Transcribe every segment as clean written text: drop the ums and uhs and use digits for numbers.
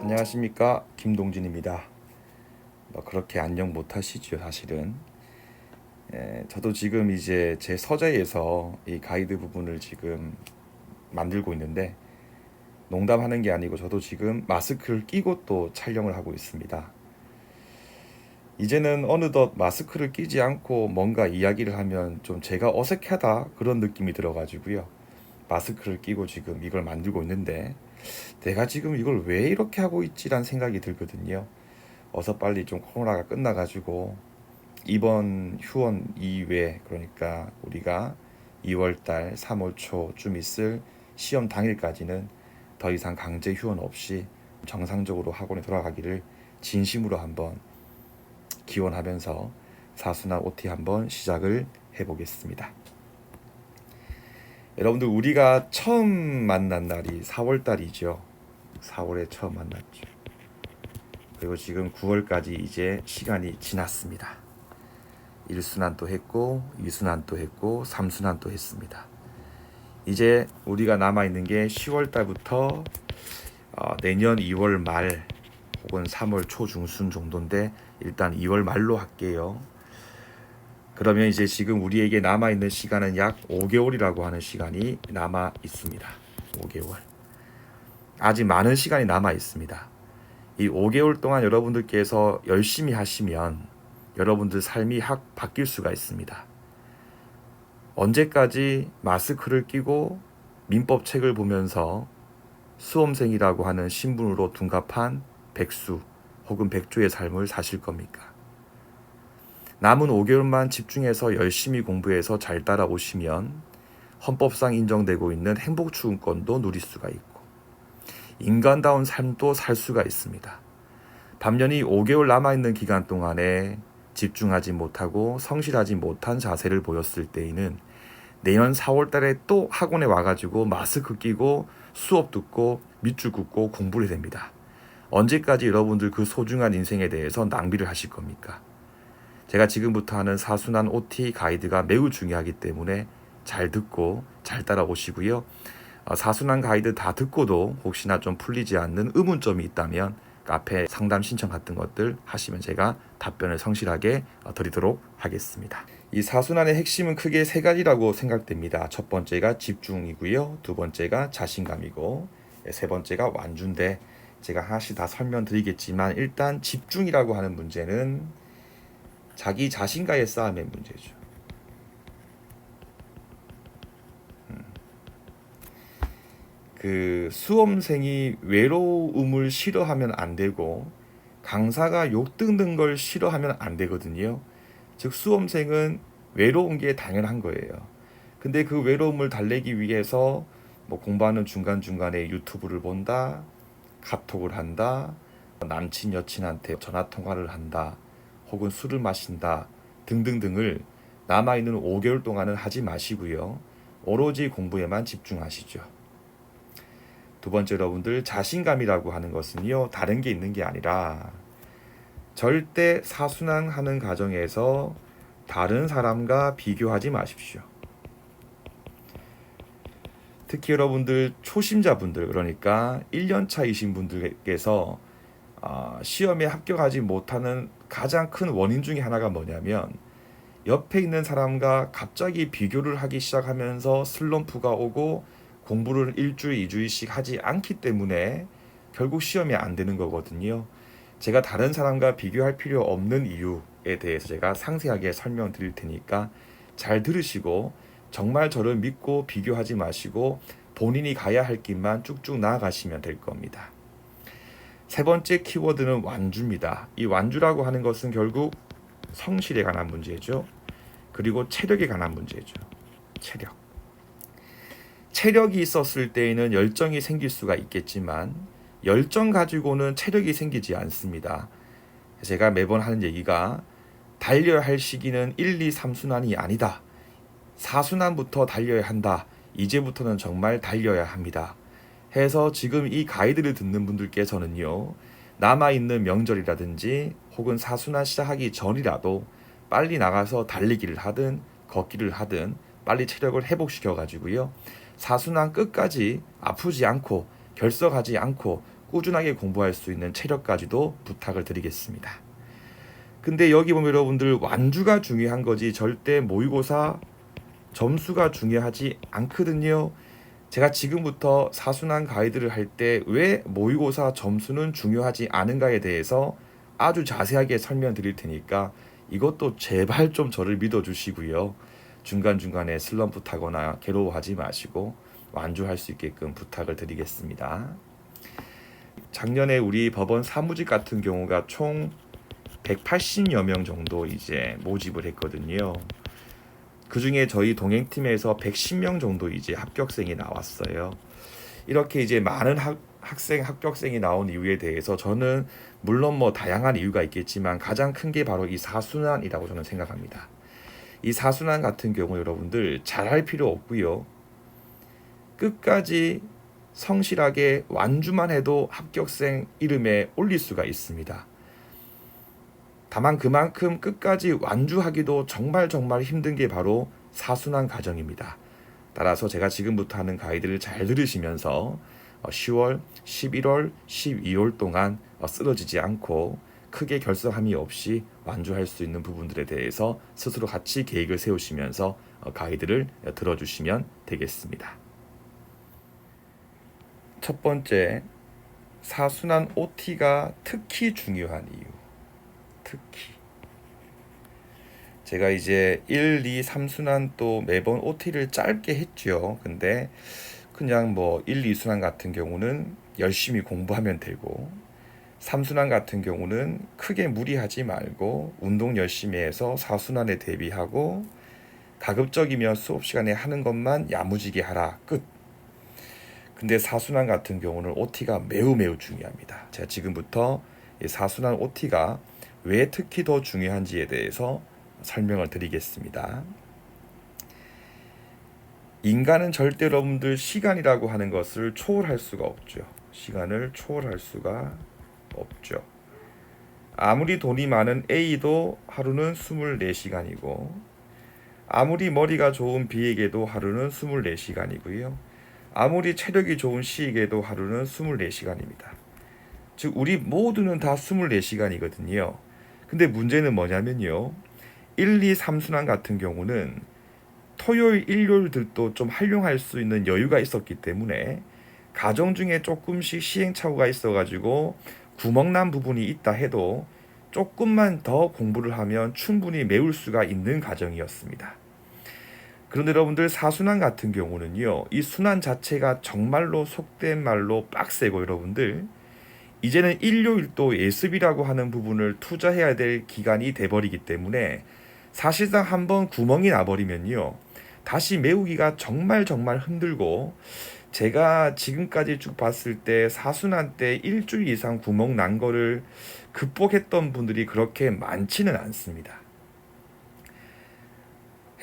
안녕하십니까, 김동진입니다. 그렇게 안녕 못하시죠, 사실은. 저도 지금 이제 제 서재에서 이 가이드 부분을 지금 만들고 있는데, 농담하는 게 아니고 저도 지금 마스크를 끼고 또 촬영을 하고 있습니다. 이제는 어느덧 마스크를 끼지 않고 뭔가 이야기를 하면 좀 제가 어색하다 그런 느낌이 들어가지고요. 마스크를 끼고 지금 이걸 만들고 있는데, 내가 지금 이걸 왜 이렇게 하고 있지란 생각이 들거든요. 어서 빨리 좀 코로나가 끝나가지고 이번 휴원 이후에, 그러니까 우리가 2월달 3월 초쯤 있을 시험 당일까지는 더 이상 강제 휴원 없이 정상적으로 학원에 돌아가기를 진심으로 한번 기원하면서 사수나 OT 한번 시작을 해보겠습니다. 여러분들, 우리가 처음 만난 날이 4월달이죠. 4월에 처음 만났죠. 그리고 지금 9월까지 이제 시간이 지났습니다. 1순환도 했고 2순환도 했고 3순환도 했습니다. 이제 우리가 남아있는 게 10월달부터 내년 2월 말 혹은 3월 초중순 정도인데, 일단 2월 말로 할게요. 그러면 이제 지금 우리에게 남아있는 시간은 약 5개월이라고 하는 시간이 남아 있습니다. 5개월. 아직 많은 시간이 남아 있습니다. 이 5개월 동안 여러분들께서 열심히 하시면 여러분들 삶이 확 바뀔 수가 있습니다. 언제까지 마스크를 끼고 민법 책을 보면서 수험생이라고 하는 신분으로 둔갑한 백수 혹은 백조의 삶을 사실 겁니까? 남은 5개월만 집중해서 열심히 공부해서 잘 따라오시면 헌법상 인정되고 있는 행복추구권도 누릴 수가 있고 인간다운 삶도 살 수가 있습니다. 반면에 5개월 남아있는 기간 동안에 집중하지 못하고 성실하지 못한 자세를 보였을 때에는 내년 4월 달에 또 학원에 와가지고 마스크 끼고 수업 듣고 밑줄 긋고 공부를 해야 됩니다. 언제까지 여러분들 그 소중한 인생에 대해서 낭비를 하실 겁니까? 제가 지금부터 하는 사순환 OT 가이드가 매우 중요하기 때문에 잘 듣고 잘 따라오시고요. 사순환 가이드 다 듣고도 혹시나 좀 풀리지 않는 의문점이 있다면 카페 상담 신청 같은 것들 하시면 제가 답변을 성실하게 드리도록 하겠습니다. 이 사순환의 핵심은 크게 세 가지라고 생각됩니다. 첫 번째가 집중이고요. 두 번째가 자신감이고, 세 번째가 완주인데 제가 하나씩 다 설명드리겠지만, 일단 집중이라고 하는 문제는 자기 자신과의 싸움의 문제죠. 그 수험생이 외로움을 싫어하면 안 되고 강사가 욕 듣는 걸 싫어하면 안 되거든요. 즉 수험생은 외로운 게 당연한 거예요. 근데 그 외로움을 달래기 위해서 뭐 공부하는 중간중간에 유튜브를 본다, 카톡을 한다, 남친 여친한테 전화 통화를 한다, 혹은 술을 마신다 등등등을 남아있는 5개월 동안은 하지 마시고요. 오로지 공부에만 집중하시죠. 두 번째, 여러분들 자신감이라고 하는 것은요, 다른 게 있는 게 아니라 절대 사순환하는 과정에서 다른 사람과 비교하지 마십시오. 특히 여러분들 초심자분들, 그러니까 1년 차이신 분들께서 시험에 합격하지 못하는 가장 큰 원인 중에 하나가 뭐냐면, 옆에 있는 사람과 갑자기 비교를 하기 시작하면서 슬럼프가 오고 공부를 1주일, 2주일씩 하지 않기 때문에 결국 시험이 안 되는 거거든요. 제가 다른 사람과 비교할 필요 없는 이유에 대해서 제가 상세하게 설명드릴 테니까 잘 들으시고 정말 저를 믿고 비교하지 마시고 본인이 가야 할 길만 쭉쭉 나아가시면 될 겁니다. 세 번째 키워드는 완주입니다. 이 완주라고 하는 것은 결국 성실에 관한 문제죠. 그리고 체력에 관한 문제죠. 체력이 있었을 때에는 열정이 생길 수가 있겠지만 열정 가지고는 체력이 생기지 않습니다. 제가 매번 하는 얘기가 달려야 할 시기는 1, 2, 3순환이 아니다. 4순환부터 달려야 한다. 이제부터는 정말 달려야 합니다. 해서 지금 이 가이드를 듣는 분들께서는요, 남아있는 명절이라든지 혹은 4순환 시작하기 전이라도 빨리 나가서 달리기를 하든 걷기를 하든 빨리 체력을 회복시켜 가지고요. 사순환 끝까지 아프지 않고 결석하지 않고 꾸준하게 공부할 수 있는 체력까지도 부탁을 드리겠습니다. 근데 여기 보면 여러분들 완주가 중요한 거지 절대 모의고사 점수가 중요하지 않거든요. 제가 지금부터 사순환 가이드를 할 때 왜 모의고사 점수는 중요하지 않은가에 대해서 아주 자세하게 설명드릴 테니까 이것도 제발 좀 저를 믿어주시고요. 중간중간에 슬럼프 타거나 괴로워하지 마시고 완주할 수 있게끔 부탁을 드리겠습니다. 작년에 우리 법원 사무직 같은 경우가 총 180여 명 정도 이제 모집을 했거든요. 그 중에 저희 동행팀에서 110명 정도 이제 합격생이 나왔어요. 이렇게 이제 많은 합격생이 나온 이유에 대해서 저는 물론 뭐 다양한 이유가 있겠지만 가장 큰 게 바로 이 사순환이라고 저는 생각합니다. 이 사순환 같은 경우 여러분들 잘할 필요 없고요. 끝까지 성실하게 완주만 해도 합격생 이름에 올릴 수가 있습니다. 다만 그만큼 끝까지 완주하기도 정말 힘든 게 바로 사순환 과정입니다. 따라서 제가 지금부터 하는 가이드를 잘 들으시면서 10월, 11월, 12월 동안 쓰러지지 않고 크게 결석함이 없이 완주할 수 있는 부분들에 대해서 스스로 같이 계획을 세우시면서 가이드를 들어주시면 되겠습니다. 첫 번째, 사순환 OT가 특히 중요한 이유. 특히 제가 이제 1, 2, 3순환 또 매번 OT를 짧게 했죠. 근데 그냥 뭐 1, 2순환 같은 경우는 열심히 공부하면 되고 3순환 같은 경우는 크게 무리하지 말고 운동 열심히 해서 4순환에 대비하고 가급적이면 수업 시간에 하는 것만 야무지게 하라. 끝. 근데 4순환 같은 경우는 OT가 매우 중요합니다. 제가 지금부터 이 4순환 OT가 왜 특히 더 중요한지에 대해서 설명을 드리겠습니다. 인간은 절대 여러분들 시간이라고 하는 것을 초월할 수가 없죠. 시간을 초월할 수가 없죠. 아무리 돈이 많은 A도 하루는 24시간이고 아무리 머리가 좋은 B에게도 하루는 24시간이고요. 아무리 체력이 좋은 C에게도 하루는 24시간입니다. 즉 우리 모두는 다 24시간이거든요. 근데 문제는 뭐냐면요. 1, 2, 3순환 같은 경우는 토요일, 일요일들도 좀 활용할 수 있는 여유가 있었기 때문에 과정 중에 조금씩 시행착오가 있어가지고 구멍난 부분이 있다 해도 조금만 더 공부를 하면 충분히 메울 수가 있는 과정이었습니다. 그런데 여러분들 4순환 같은 경우는요. 이 순환 자체가 정말로 속된 말로 빡세고 여러분들 이제는 일요일도 예습이라고 하는 부분을 투자해야 될 기간이 돼버리기 때문에 사실상 한번 구멍이 나버리면요. 다시 메우기가 정말 힘들고 제가 지금까지 쭉 봤을 때 4순환 때 일주일 이상 구멍 난 거를 극복했던 분들이 그렇게 많지는 않습니다.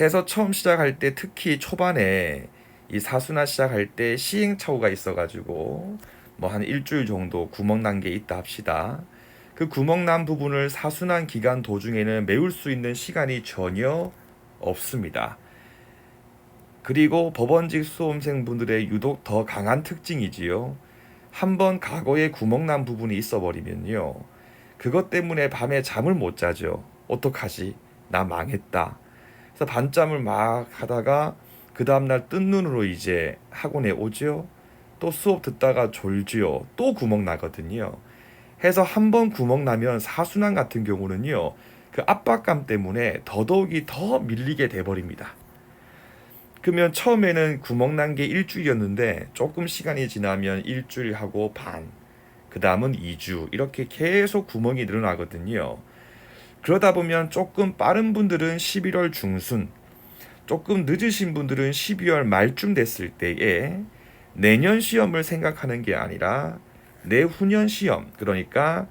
해서 처음 시작할 때 특히 초반에 이 4순환 시작할 때 시행착오가 있어가지고 뭐 한 일주일 정도 구멍 난 게 있다 합시다. 그 구멍 난 부분을 4순환 기간 도중에는 메울 수 있는 시간이 전혀 없습니다. 그리고 법원직 수험생분들의 유독 더 강한 특징이지요. 한번 과거에 구멍 난 부분이 있어 버리면요. 그것 때문에 밤에 잠을 못 자죠. 어떡하지? 나 망했다. 그래서 밤잠을 막 하다가 그 다음날 뜬 눈으로 이제 학원에 오죠. 또 수업 듣다가 졸지요. 또 구멍 나거든요. 해서 한번 구멍 나면 4순환 같은 경우는요. 그 압박감 때문에 더더욱이 더 밀리게 돼버립니다. 그러면 처음에는 구멍 난 게 일주일이었는데 조금 시간이 지나면 일주일 하고 반, 그 다음은 2주 이렇게 계속 구멍이 늘어나거든요. 그러다 보면 조금 빠른 분들은 11월 중순, 조금 늦으신 분들은 12월 말쯤 됐을 때에 내년 시험을 생각하는 게 아니라 내후년 시험, 그러니까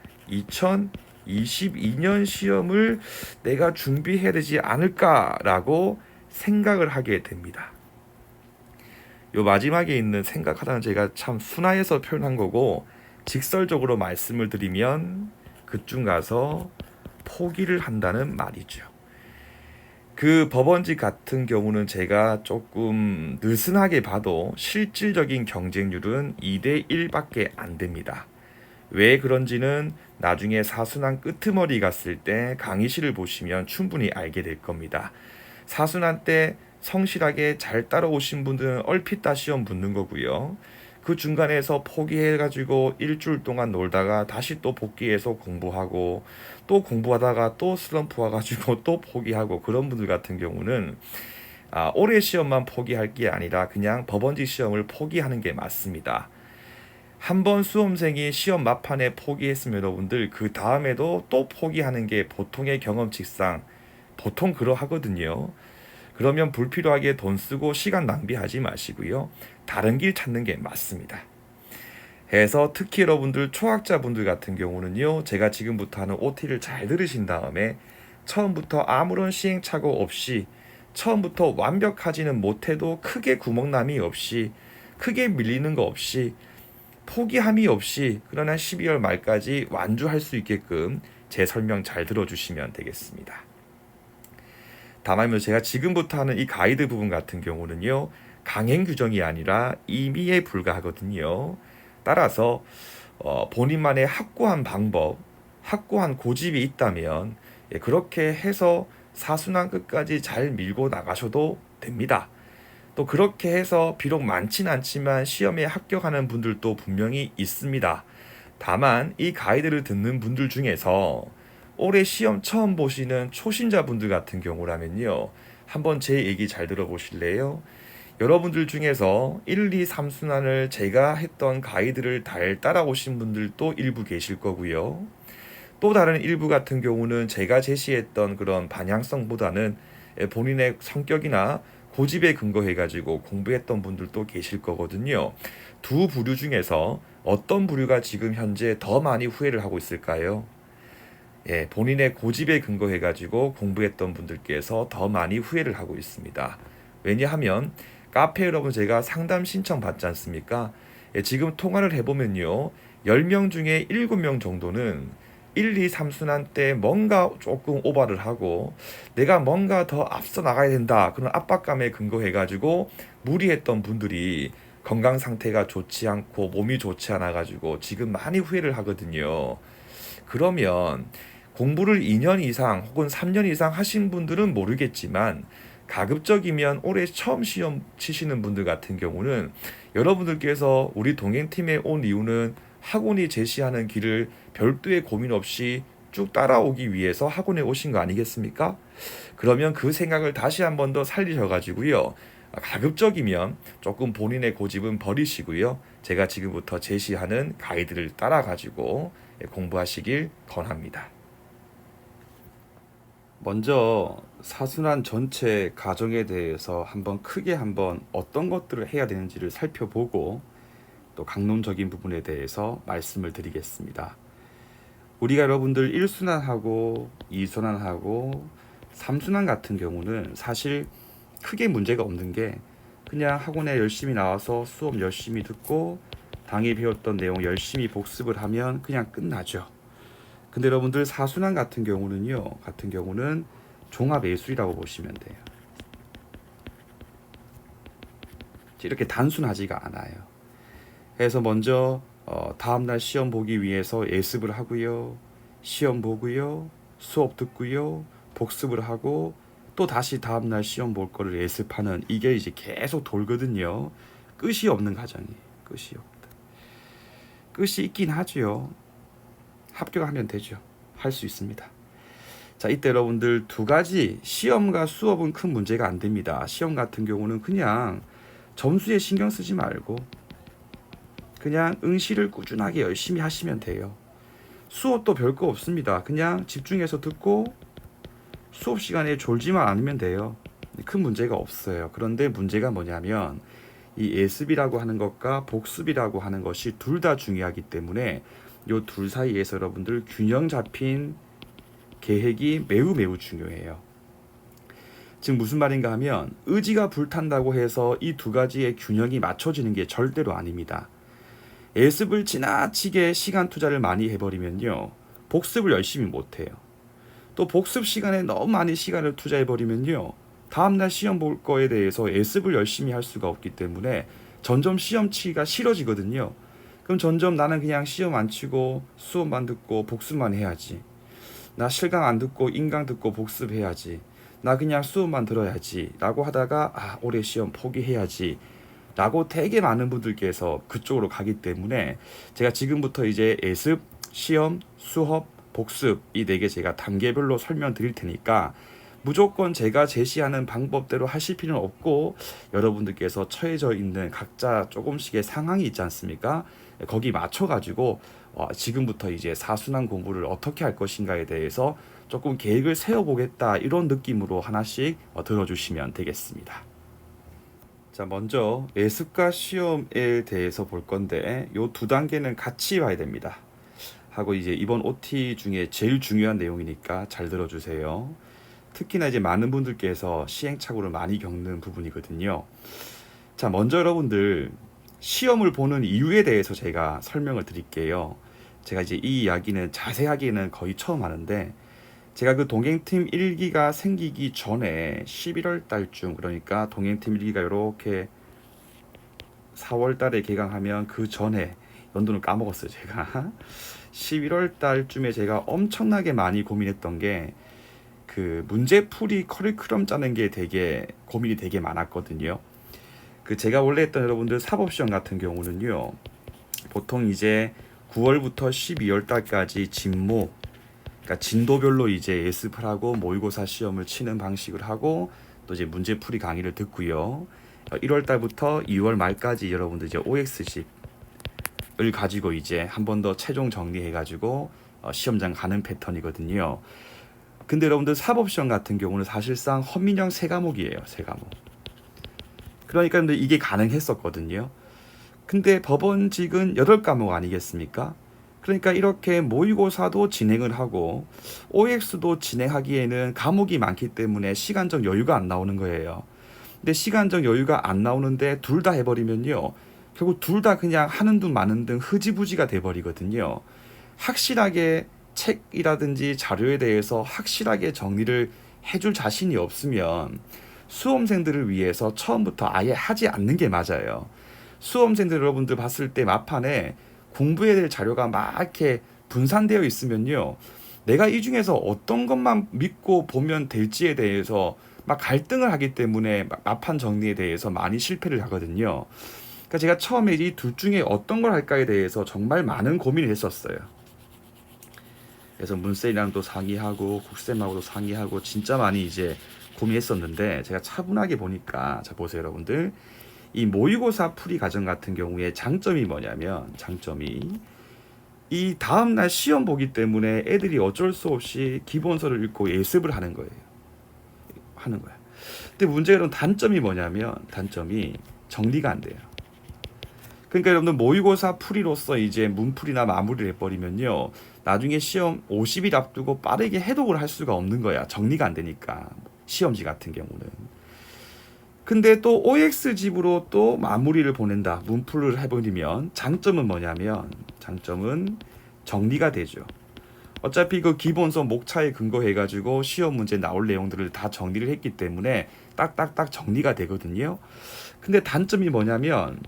2022년 시험을 내가 준비해야 되지 않을까라고 생각을 하게 됩니다. 요 마지막에 있는 생각하다는 제가 참 순화해서 표현한 거고 직설적으로 말씀을 드리면 그쯤 가서 포기를 한다는 말이죠. 그 법원직 같은 경우는 제가 조금 느슨하게 봐도 실질적인 경쟁률은 2대 1밖에 안 됩니다. 왜 그런지는 나중에 사순환 끄트머리 갔을 때 강의실을 보시면 충분히 알게 될 겁니다. 사순환 때 성실하게 잘 따라오신 분들은 얼핏 다 시험 붙는 거고요. 그 중간에서 포기해가지고 일주일 동안 놀다가 다시 또 복귀해서 공부하고 또 공부하다가 또 슬럼프 와가지고 또 포기하고 그런 분들 같은 경우는 올해 시험만 포기할 게 아니라 그냥 법원직 시험을 포기하는 게 맞습니다. 한번 수험생이 시험 막판에 포기했으면 여러분들 그 다음에도 또 포기하는 게 보통의 경험칙상 보통 그러하거든요. 그러면 불필요하게 돈 쓰고 시간 낭비하지 마시고요. 다른 길 찾는 게 맞습니다. 해서 특히 여러분들 초학자분들 같은 경우는요. 제가 지금부터 하는 OT를 잘 들으신 다음에 처음부터 아무런 시행착오 없이 처음부터 완벽하지는 못해도 크게 구멍남이 없이 크게 밀리는 거 없이 포기함이 없이 그러나 12월 말까지 완주할 수 있게끔 제 설명 잘 들어주시면 되겠습니다. 다만 제가 지금부터 하는 이 가이드 부분 같은 경우는요. 강행 규정이 아니라 임의에 불과하거든요. 따라서 본인만의 확고한 방법, 확고한 고집이 있다면 그렇게 해서 사순환 끝까지 잘 밀고 나가셔도 됩니다. 또 그렇게 해서 비록 많진 않지만 시험에 합격하는 분들도 분명히 있습니다. 다만 이 가이드를 듣는 분들 중에서 올해 시험 처음 보시는 초신자분들 같은 경우라면요. 한번 제 얘기 잘 들어보실래요? 여러분들 중에서 1, 2, 3순환을 제가 했던 가이드를 잘 따라오신 분들도 일부 계실 거고요. 또 다른 일부 같은 경우는 제가 제시했던 그런 방향성보다는 본인의 성격이나 고집에 근거해가지고 공부했던 분들도 계실 거거든요. 두 부류 중에서 어떤 부류가 지금 현재 더 많이 후회를 하고 있을까요? 본인의 고집에 근거해가지고 공부했던 분들께서 더 많이 후회를 하고 있습니다. 왜냐하면 카페 여러분 제가 상담 신청 받지 않습니까? 지금 통화를 해보면요. 10명 중에 7명 정도는 1, 2, 3순환 때 뭔가 조금 오버를 하고 내가 뭔가 더 앞서 나가야 된다. 그런 압박감에 근거해가지고 무리했던 분들이 건강 상태가 좋지 않고 몸이 좋지 않아가지고 지금 많이 후회를 하거든요. 그러면 공부를 2년 이상 혹은 3년 이상 하신 분들은 모르겠지만 가급적이면 올해 처음 시험 치시는 분들 같은 경우는 여러분들께서 우리 동행팀에 온 이유는 학원이 제시하는 길을 별도의 고민 없이 쭉 따라오기 위해서 학원에 오신 거 아니겠습니까? 그러면 그 생각을 다시 한 번 더 살리셔가지고요. 가급적이면 조금 본인의 고집은 버리시고요. 제가 지금부터 제시하는 가이드를 따라가지고 공부하시길 권합니다. 먼저 사순환 전체 과정에 대해서 크게 어떤 것들을 해야 되는지를 살펴보고 또 강론적인 부분에 대해서 말씀을 드리겠습니다. 우리가 여러분들 1순환하고 2순환하고 3순환 같은 경우는 사실 크게 문제가 없는 게 그냥 학원에 열심히 나와서 수업 열심히 듣고 당일 배웠던 내용 열심히 복습을 하면 그냥 끝나죠. 근데 여러분들 4순환 같은 경우는 종합 예술이라고 보시면 돼요. 이렇게 단순하지가 않아요. 그래서 먼저 다음날 시험 보기 위해서 예습을 하고요. 시험 보고요. 수업 듣고요. 복습을 하고 또 다시 다음날 시험 볼 거를 예습하는 이게 이제 계속 돌거든요. 끝이 없는 과정이에요. 끝이 없다. 끝이 있긴 하죠. 합격하면 되죠. 할 수 있습니다. 자, 이때 여러분들 두 가지 시험과 수업은 큰 문제가 안 됩니다. 시험 같은 경우는 그냥 점수에 신경 쓰지 말고 그냥 응시를 꾸준하게 열심히 하시면 돼요. 수업도 별거 없습니다. 그냥 집중해서 듣고 수업 시간에 졸지만 않으면 돼요. 큰 문제가 없어요. 그런데 문제가 뭐냐면 이 예습이라고 하는 것과 복습이라고 하는 것이 둘 다 중요하기 때문에 이 둘 사이에서 여러분들 균형 잡힌 계획이 매우 중요해요. 지금 무슨 말인가 하면 의지가 불탄다고 해서 이 두 가지의 균형이 맞춰지는 게 절대로 아닙니다. 예습을 지나치게 시간 투자를 많이 해버리면요. 복습을 열심히 못해요. 또 복습 시간에 너무 많이 시간을 투자해 버리면요, 다음날 시험 볼 거에 대해서 예습을 열심히 할 수가 없기 때문에 점점 시험 치기가 싫어지거든요. 그럼 점점 나는 그냥 시험 안 치고 수업만 듣고 복습만 해야지, 나 실강 안 듣고 인강 듣고 복습해야지, 나 그냥 수업만 들어야지 라고 하다가 올해 시험 포기해야지 라고 되게 많은 분들께서 그쪽으로 가기 때문에 제가 지금부터 이제 예습, 시험, 수업, 복습 이 네 개 제가 단계별로 설명드릴 테니까 무조건 제가 제시하는 방법대로 하실 필요는 없고, 여러분들께서 처해져 있는 각자 조금씩의 상황이 있지 않습니까? 거기 맞춰가지고 지금부터 이제 사순환 공부를 어떻게 할 것인가에 대해서 조금 계획을 세워보겠다, 이런 느낌으로 하나씩 들어주시면 되겠습니다. 자, 먼저 예습과 시험에 대해서 볼 건데 요 두 단계는 같이 봐야 됩니다. 하고 이제 이번 OT 중에 제일 중요한 내용이니까 잘 들어주세요. 특히나 이제 많은 분들께서 시행착오를 많이 겪는 부분이거든요. 자, 먼저 여러분들 시험을 보는 이유에 대해서 제가 설명을 드릴게요. 제가 이제 이 이야기는 자세하게는 거의 처음 하는데, 제가 그 동행팀 1기가 생기기 전에 11월 달쯤, 그러니까 동행팀 1기가 이렇게 4월 달에 개강하면 그 전에, 연도는 까먹었어요 제가. 11월 달쯤에 제가 엄청나게 많이 고민했던 게 그 문제풀이 커리큘럼 짜는 게 되게 고민이 되게 많았거든요. 그 제가 원래 했던 여러분들 사법시험 같은 경우는요, 보통 이제 9월부터 12월 달까지 진모, 그러니까 진도별로 이제 예습을 하고 모의고사 시험을 치는 방식을 하고, 또 이제 문제풀이 강의를 듣고요. 1월 달부터 2월 말까지 여러분들 이제 OX집을 가지고 이제 한 번 더 최종 정리해가지고 시험장 가는 패턴이거든요. 근데 여러분들 사법시험 같은 경우는 사실상 헌민형 3과목이에요. 3과목. 그러니까 근데 이게 가능했었거든요. 근데 법원직은 8과목 아니겠습니까? 그러니까 이렇게 모의고사도 진행을 하고 OX도 진행하기에는 과목이 많기 때문에 시간적 여유가 안 나오는 거예요. 근데 시간적 여유가 안 나오는데 둘 다 해버리면요, 결국 둘 다 그냥 하는 둥 마는 둥 흐지부지가 돼버리거든요. 확실하게 책이라든지 자료에 대해서 확실하게 정리를 해줄 자신이 없으면 수험생들을 위해서 처음부터 아예 하지 않는 게 맞아요. 수험생들 여러분들 봤을 때 마판에 공부해야 될 자료가 막 이렇게 분산되어 있으면요, 내가 이 중에서 어떤 것만 믿고 보면 될지에 대해서 막 갈등을 하기 때문에 마판 정리에 대해서 많이 실패를 하거든요. 그러니까 제가 처음에 이 둘 중에 어떤 걸 할까에 대해서 정말 많은 고민을 했었어요. 그래서 문쌤이랑도 상의하고 국쌤하고도 상의하고 진짜 많이 이제 고민했었는데, 제가 차분하게 보니까, 자 보세요 여러분들, 이 모의고사 풀이 과정 같은 경우에 장점이 뭐냐면, 장점이 이 다음날 시험 보기 때문에 애들이 어쩔 수 없이 기본서를 읽고 예습을 하는 거예요. 하는 거야. 근데 문제는 단점이 뭐냐면, 단점이 정리가 안 돼요. 그러니까 여러분들 모의고사 풀이로서 이제 문풀이나 마무리를 해버리면요, 나중에 시험 50일 앞두고 빠르게 해독을 할 수가 없는 거야. 정리가 안 되니까, 시험지 같은 경우는. 근데 또 OX집으로 또 마무리를 보낸다, 문풀을 해버리면 장점은 뭐냐면, 장점은 정리가 되죠. 어차피 그 기본서 목차에 근거해가지고 시험 문제 나올 내용들을 다 정리를 했기 때문에 딱딱딱 정리가 되거든요. 근데 단점이 뭐냐면,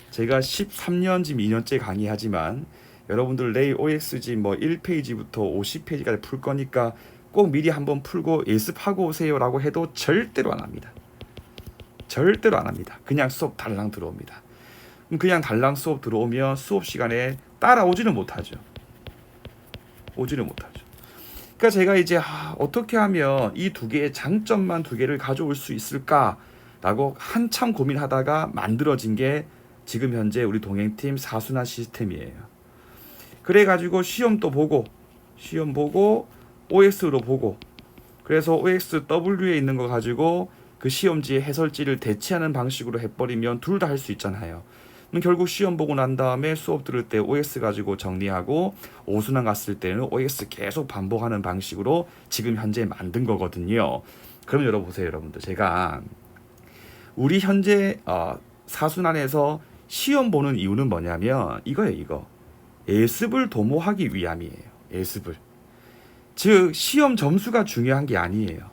제가 13년 지금 2년째 강의하지만 여러분들 내일 OX집 뭐 1페이지부터 50페이지까지 풀 거니까 꼭 미리 한번 풀고 예습하고 오세요 라고 해도 절대로 안 합니다. 절대로 안 합니다. 그냥 수업 달랑 들어옵니다. 그냥 달랑 수업 들어오면 수업 시간에 따라오지는 못하죠. 오지는 못하죠. 그러니까 제가 이제 어떻게 하면 이 두 개의 장점만 두 개를 가져올 수 있을까 라고 한참 고민하다가 만들어진 게 지금 현재 우리 동행팀 사순환 시스템이에요. 그래가지고 시험도 보고, 시험 보고 OX로 보고, 그래서 OXW에 있는 거 가지고 그 시험지의 해설지를 대체하는 방식으로 해버리면 둘 다 할 수 있잖아요. 결국 시험 보고 난 다음에 수업 들을 때 OX 가지고 정리하고, 오순환 갔을 때는 OX 계속 반복하는 방식으로 지금 현재 만든 거거든요. 그럼 여러분 보세요 여러분들, 제가 우리 현재 사순환에서 시험 보는 이유는 뭐냐면 이거예요. 이거 예습을 도모하기 위함이에요. 예습을. 즉 시험 점수가 중요한 게 아니에요.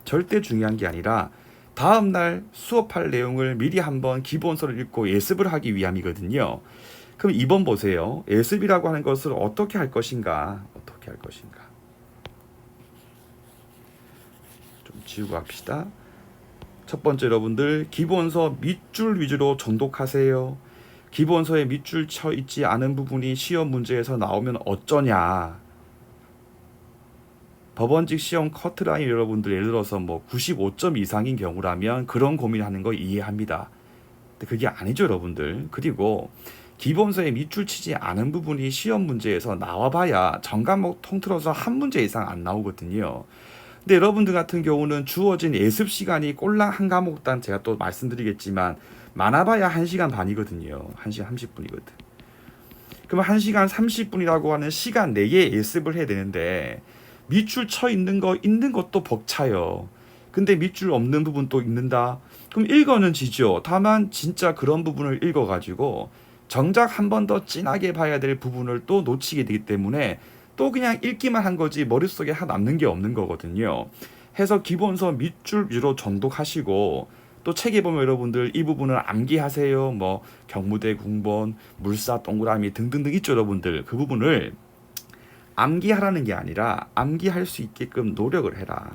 절대 중요한 게 아니라 다음날 수업할 내용을 미리 한번 기본서를 읽고 예습을 하기 위함이거든요. 그럼 2번 보세요. 예습이라고 하는 것을 어떻게 할 것인가? 어떻게 할 것인가? 좀 지우고 합시다. 첫 번째, 여러분들 기본서 밑줄 위주로 정독하세요. 기본서에 밑줄 쳐 있지 않은 부분이 시험 문제에서 나오면 어쩌냐? 법원직 시험 커트라인 여러분들 예를 들어서 뭐 95점 이상인 경우라면 그런 고민하는 거 이해합니다. 근데 그게 아니죠, 여러분들. 그리고 기본서에 밑줄 치지 않은 부분이 시험 문제에서 나와봐야 전 과목 통틀어서 한 문제 이상 안 나오거든요. 근데 여러분들 같은 경우는 주어진 예습 시간이 꼴랑 한 과목당 제가 또 말씀드리겠지만 많아봐야 1시간 반이거든요. 1시간 30분이거든. 그럼 1시간 30분이라고 하는 시간 내에 예습을 해야 되는데 밑줄 쳐 있는 것도 벅차요. 근데 밑줄 없는 부분 또 읽는다. 그럼 읽어는 지죠. 다만 진짜 그런 부분을 읽어가지고 정작 한 번 더 진하게 봐야 될 부분을 또 놓치게 되기 때문에 또 그냥 읽기만 한 거지 머릿속에 남는 게 없는 거거든요. 해서 기본서 밑줄 위로 정독하시고 또 책에 보면 여러분들 이 부분을 암기하세요. 뭐 경무대 국본, 물사 동그라미 등등등 있죠, 여러분들. 그 부분을 암기하라는 게 아니라 암기할 수 있게끔 노력을 해라.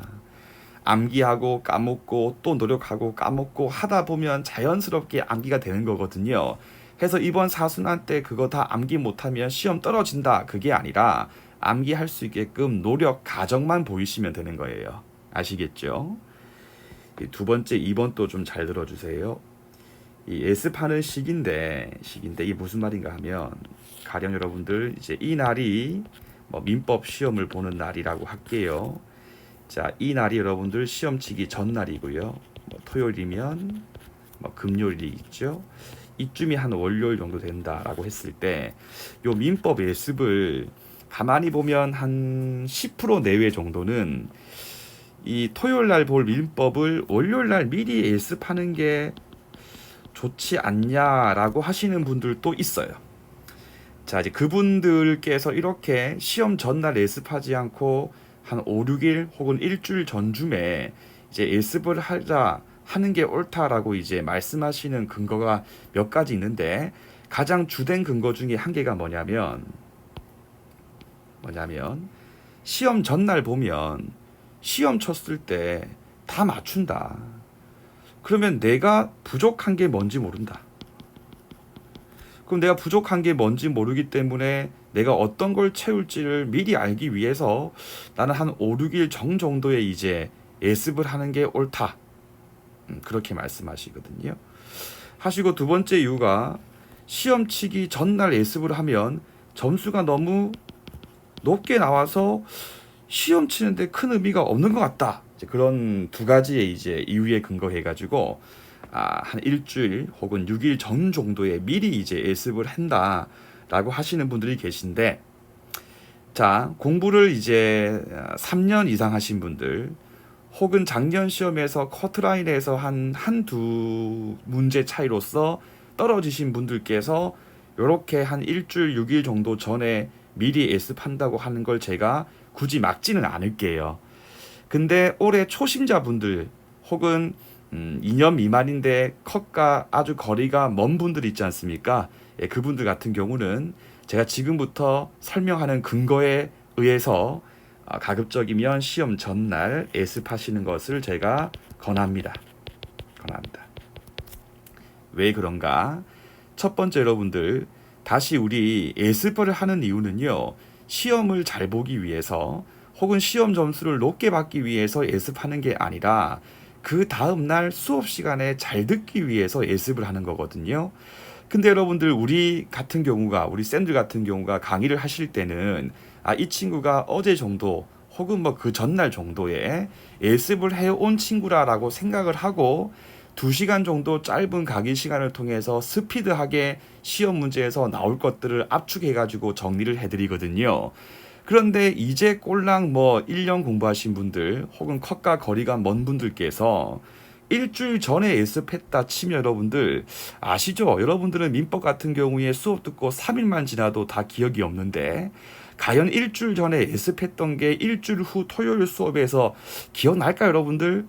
암기하고 까먹고 또 노력하고 까먹고 하다 보면 자연스럽게 암기가 되는 거거든요. 해서 이번 사순환 때 그거 다 암기 못하면 시험 떨어진다. 그게 아니라 암기할 수 있게끔 노력 과정만 보이시면 되는 거예요. 아시겠죠? 두 번째 2번 또 좀 잘 들어주세요. 이 예습하는 시기인데 이게 무슨 말인가 하면 가령 여러분들 이제 이 날이 뭐 민법 시험을 보는 날이라고 할게요. 자, 이 날이 여러분들 시험 치기 전날이고요. 뭐 토요일이면 뭐 금요일이 있죠. 이쯤이 한 월요일 정도 된다라고 했을 때 요 민법 예습을 가만히 보면 한 10% 내외 정도는 이 토요일 날 볼 민법을 월요일 날 미리 예습하는 게 좋지 않냐라고 하시는 분들도 있어요. 자, 이제 그분들께서 이렇게 시험 전날 예습하지 않고 한 5, 6일 혹은 일주일 전쯤에 이제 예습을 하는 게 옳다라고 이제 말씀하시는 근거가 몇 가지 있는데 가장 주된 근거 중에 한 개가 뭐냐면 시험 전날 보면 시험 쳤을 때 다 맞춘다. 그러면 내가 부족한 게 뭔지 모른다. 그럼 내가 부족한 게 뭔지 모르기 때문에 내가 어떤 걸 채울지를 미리 알기 위해서 나는 한 5, 6일 정도에 이제 예습을 하는 게 옳다. 그렇게 말씀하시거든요. 하시고 두 번째 이유가 시험 치기 전날 예습을 하면 점수가 너무 높게 나와서 시험 치는데 큰 의미가 없는 것 같다. 이제 그런 두 가지의 이제 이유에 근거해가지고 한 일주일 혹은 6일 전 정도에 미리 이제 예습을 한다라고 하시는 분들이 계신데, 자, 공부를 이제 3년 이상 하신 분들 혹은 작년 시험에서 커트라인에서 한두 문제 차이로서 떨어지신 분들께서 이렇게 한 일주일 6일 정도 전에 미리 예습한다고 하는 걸 제가 굳이 막지는 않을게요. 근데 올해 초심자분들 혹은 2년 미만인데 컷과 아주 거리가 먼 분들 있지 않습니까? 예, 그분들 같은 경우는 제가 지금부터 설명하는 근거에 의해서 가급적이면 시험 전날 예습하시는 것을 제가 권합니다. 왜 그런가? 첫 번째, 여러분들 다시 우리 예습을 하는 이유는요, 시험을 잘 보기 위해서 혹은 시험 점수를 높게 받기 위해서 예습하는 게 아니라 그 다음날 수업 시간에 잘 듣기 위해서 예습을 하는 거거든요. 근데 여러분들 우리 쌤들 같은 경우가 강의를 하실 때는 이 친구가 어제 정도 혹은 뭐 그 전날 정도에 예습을 해온 친구라고 생각을 하고 2시간 정도 짧은 강의 시간을 통해서 스피드하게 시험 문제에서 나올 것들을 압축해가지고 정리를 해드리거든요. 그런데 이제 꼴랑 뭐 1년 공부하신 분들 혹은 컷과 거리가 먼 분들께서 일주일 전에 예습했다 치면 여러분들 아시죠? 여러분들은 민법 같은 경우에 수업 듣고 3일만 지나도 다 기억이 없는데 과연 일주일 전에 예습했던 게 일주일 후 토요일 수업에서 기억날까요, 여러분들?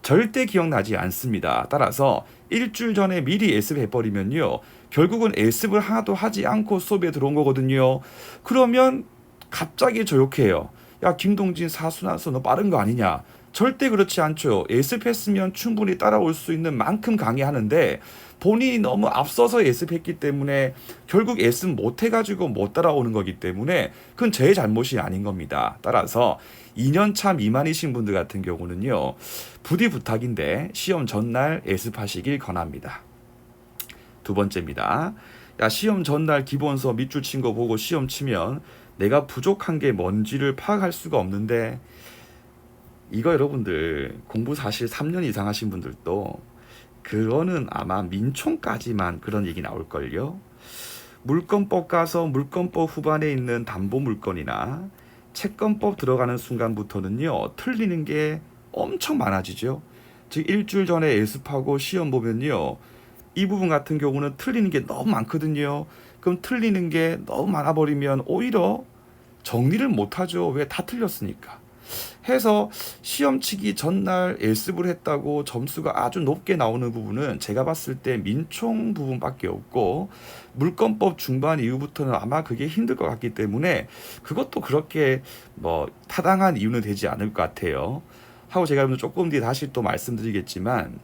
절대 기억나지 않습니다. 따라서 일주일 전에 미리 예습해버리면요, 결국은 예습을 하나도 하지 않고 수업에 들어온 거거든요. 그러면 갑자기 저욕해요. 야, 김동진 사순환서 너 빠른 거 아니냐? 절대 그렇지 않죠. 예습했으면 충분히 따라올 수 있는 만큼 강의하는데 본인이 너무 앞서서 예습했기 때문에 결국 예습 못 해가지고 못 따라오는 거기 때문에 그건 제 잘못이 아닌 겁니다. 따라서 2년차 미만이신 분들 같은 경우는요, 부디 부탁인데 시험 전날 예습하시길 권합니다. 두 번째입니다. 야, 시험 전날 기본서 밑줄 친 거 보고 시험 치면 내가 부족한 게 뭔지를 파악할 수가 없는데, 이거 여러분들 공부 사실 3년 이상 하신 분들도 그거는 아마 민총까지만 그런 얘기 나올걸요. 물권법 가서 물권법 후반에 있는 담보 물권이나 채권법 들어가는 순간부터는요, 틀리는 게 엄청 많아지죠. 즉 일주일 전에 예습하고 시험 보면요, 이 부분 같은 경우는 틀리는 게 너무 많거든요. 그럼 틀리는 게 너무 많아버리면 오히려 정리를 못하죠. 왜? 다 틀렸으니까. 해서 시험 치기 전날 예습을 했다고 점수가 아주 높게 나오는 부분은 제가 봤을 때 민총 부분밖에 없고, 물권법 중반 이후부터는 아마 그게 힘들 것 같기 때문에 그것도 그렇게 뭐 타당한 이유는 되지 않을 것 같아요. 하고 제가 여러분들 조금 뒤에 다시 또 말씀드리겠지만,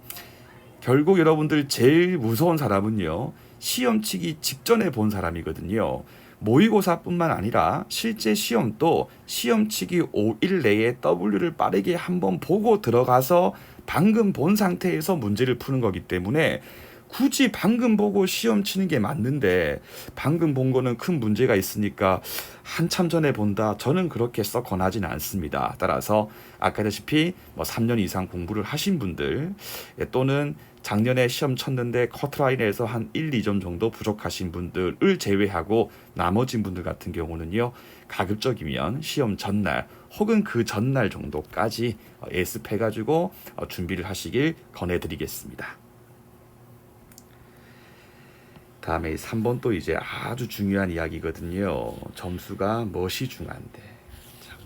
결국 여러분들 제일 무서운 사람은요, 시험 치기 직전에 본 사람이거든요. 모의고사뿐만 아니라 실제 시험도 시험 치기 5일 내에 W를 빠르게 한번 보고 들어가서 방금 본 상태에서 문제를 푸는 거기 때문에 굳이 방금 보고 시험 치는 게 맞는데, 방금 본 거는 큰 문제가 있으니까 한참 전에 본다, 저는 그렇게 썩 권하지는 않습니다. 따라서 아까 다시피 뭐 3년 이상 공부를 하신 분들, 또는 작년에 시험 쳤는데 커트라인에서 한 1, 2점 정도 부족하신 분들을 제외하고 나머지 분들 같은 경우는요, 가급적이면 시험 전날 혹은 그 전날 정도까지 예습해가지고 준비를 하시길 권해드리겠습니다. 다음에 3번 또 이제 아주 중요한 이야기거든요. 점수가 무엇이 중요한데. 참.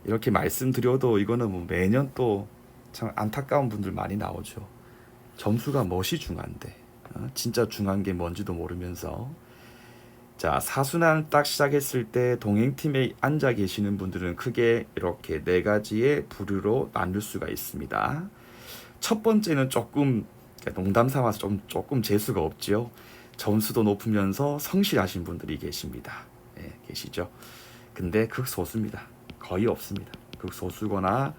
이렇게 말씀드려도 이거는 뭐 매년 또 참 안타까운 분들 많이 나오죠. 점수가 무엇이 중요한데. 진짜 중요한 게 뭔지도 모르면서. 자, 사순환 딱 시작했을 때 동행팀에 앉아 계시는 분들은 크게 이렇게 4가지의 부류로 나눌 수가 있습니다. 첫 번째는 조금 농담 삼아서 조금 재수가 없죠. 점수도 높으면서 성실하신 분들이 계십니다. 네, 계시죠. 근데 극소수입니다. 거의 없습니다. 극소수거나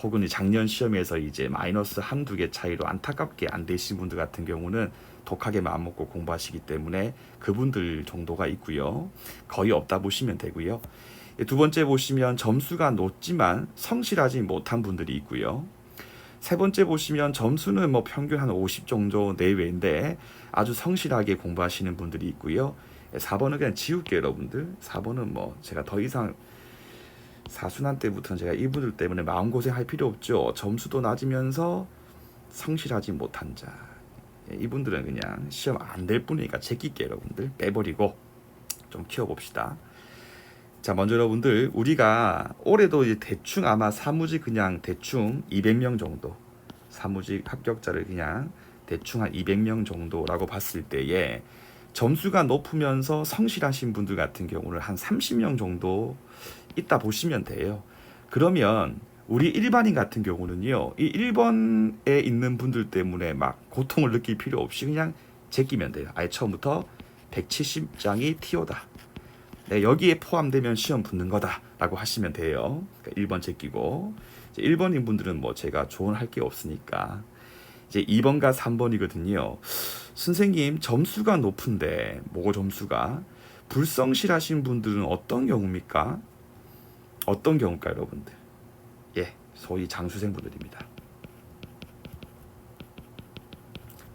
혹은 작년 시험에서 이제 마이너스 한두 개 차이로 안타깝게 안 되신 분들 같은 경우는 독하게 마음먹고 공부하시기 때문에 그분들 정도가 있고요. 거의 없다 보시면 되고요. 두 번째 보시면 점수가 높지만 성실하지 못한 분들이 있고요. 세 번째 보시면 점수는 뭐 평균 한 50 정도 내외인데 아주 성실하게 공부하시는 분들이 있고요. 4번은 그냥 지울게요, 여러분들. 4번은 뭐 제가 더 이상 사순환 때부터는 제가 이분들 때문에 마음고생 할 필요 없죠. 점수도 낮으면서 성실하지 못한 자, 이분들은 그냥 시험 안 될 뿐이니까 제끼게 여러분들 빼버리고 좀 키워봅시다. 자, 먼저 여러분들, 우리가 올해도 이제 대충 아마 사무직 그냥 대충 200명 정도, 사무직 합격자를 그냥 대충 한 200명 정도라고 봤을 때에 점수가 높으면서 성실하신 분들 같은 경우는 한 30명 정도 있다 보시면 돼요. 그러면 우리 일반인 같은 경우는요, 이 1번에 있는 분들 때문에 막 고통을 느낄 필요 없이 그냥 제끼면 돼요. 아예 처음부터 170장이 TO다. 네, 여기에 포함되면 시험 붙는 거다 라고 하시면 돼요. 그러니까 1번 제끼고, 1번인 분들은 뭐 제가 조언할 게 없으니까 이제 2번과 3번이거든요. 선생님, 점수가 높은데 모고 점수가 불성실하신 분들은 어떤 경우입니까? 어떤 경우일까요, 여러분들? 예, 소위 장수생분들입니다.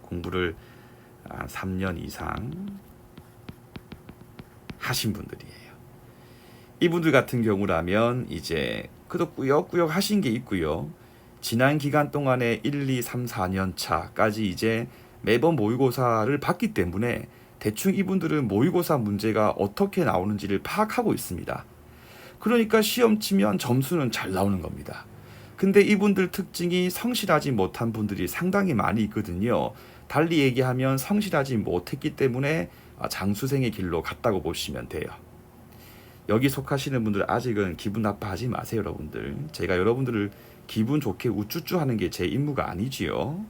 공부를 3년 이상 하신 분들이에요. 이분들 같은 경우라면 이제 그래도 꾸역꾸역 하신 게 있고요. 지난 기간 동안에 1, 2, 3, 4년 차까지 이제 매번 모의고사를 봤기 때문에 대충 이분들은 모의고사 문제가 어떻게 나오는지를 파악하고 있습니다. 그러니까 시험 치면 점수는 잘 나오는 겁니다. 근데 이분들 특징이 성실하지 못한 분들이 상당히 많이 있거든요. 달리 얘기하면 성실하지 못했기 때문에 장수생의 길로 갔다고 보시면 돼요. 여기 속하시는 분들 아직은 기분 나빠하지 마세요, 여러분들. 제가 여러분들을 기분 좋게 우쭈쭈 하는 게 제 임무가 아니지요.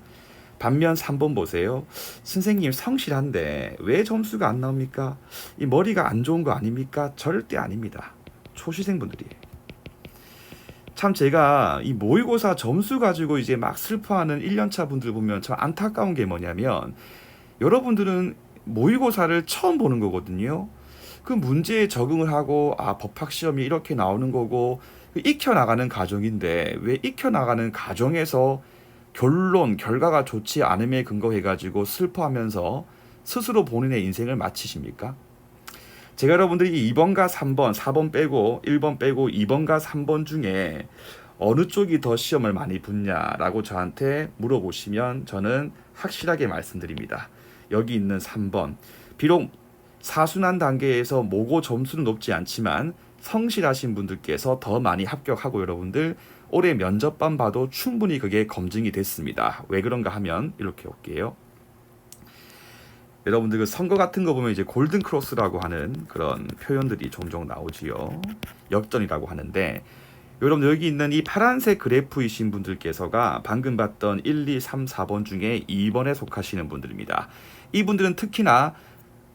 반면 3번 보세요. 선생님 성실한데 왜 점수가 안 나옵니까? 이 머리가 안 좋은 거 아닙니까? 절대 아닙니다. 초시생분들이에요. 참 제가 이 모의고사 점수 가지고 이제 막 슬퍼하는 1년차 분들 보면 참 안타까운 게 뭐냐면, 여러분들은 모의고사를 처음 보는 거거든요. 그 문제에 적응을 하고 법학 시험이 이렇게 나오는 거고 익혀나가는 과정인데, 왜 익혀나가는 과정에서 결과가 좋지 않음에 근거해가지고 슬퍼하면서 스스로 본인의 인생을 마치십니까? 제가 여러분들이 2번과 3번, 4번 빼고 1번 빼고 2번과 3번 중에 어느 쪽이 더 시험을 많이 붙냐라고 저한테 물어보시면 저는 확실하게 말씀드립니다. 여기 있는 3번. 비록 사순환 단계에서 모고 점수는 높지 않지만 성실하신 분들께서 더 많이 합격하고, 여러분들 올해 면접반 봐도 충분히 그게 검증이 됐습니다. 왜 그런가 하면 이렇게 올게요. 여러분들 그 선거 같은 거 보면 이제 골든 크로스라고 하는 그런 표현들이 종종 나오지요. 역전이라고 하는데, 여러분 여기 있는 이 파란색 그래프이신 분들께서가 방금 봤던 1, 2, 3, 4번 중에 2번에 속하시는 분들입니다. 이분들은 특히나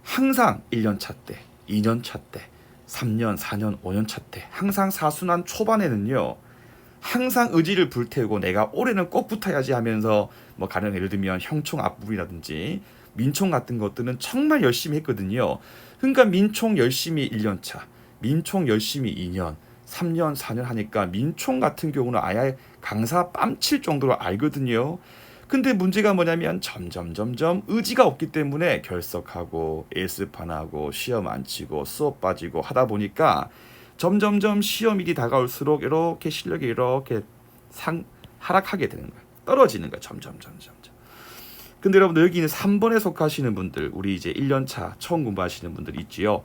항상 1년차 때, 2년차 때, 3년, 4년, 5년차 때 항상 사순환 초반에는요, 항상 의지를 불태우고 내가 올해는 꼭 붙어야지 하면서 뭐 가령 예를 들면 형총 앞부분이라든지 민총 같은 것들은 정말 열심히 했거든요. 그러니까 민총 열심히 1년차, 민총 열심히 2년, 3년, 4년 하니까 민총 같은 경우는 아예 강사 뺨칠 정도로 알거든요. 근데 문제가 뭐냐면 점점 의지가 없기 때문에 결석하고 예습반하고 시험 안 치고 수업 빠지고 하다 보니까 점점 시험일이 다가올수록 이렇게 실력이 이렇게 하락하게 되는 거예요. 떨어지는 거예요. 점점. 근데 여러분들 여기 있는 3번에 속하시는 분들, 우리 이제 1년차 처음 공부하시는 분들 있지요.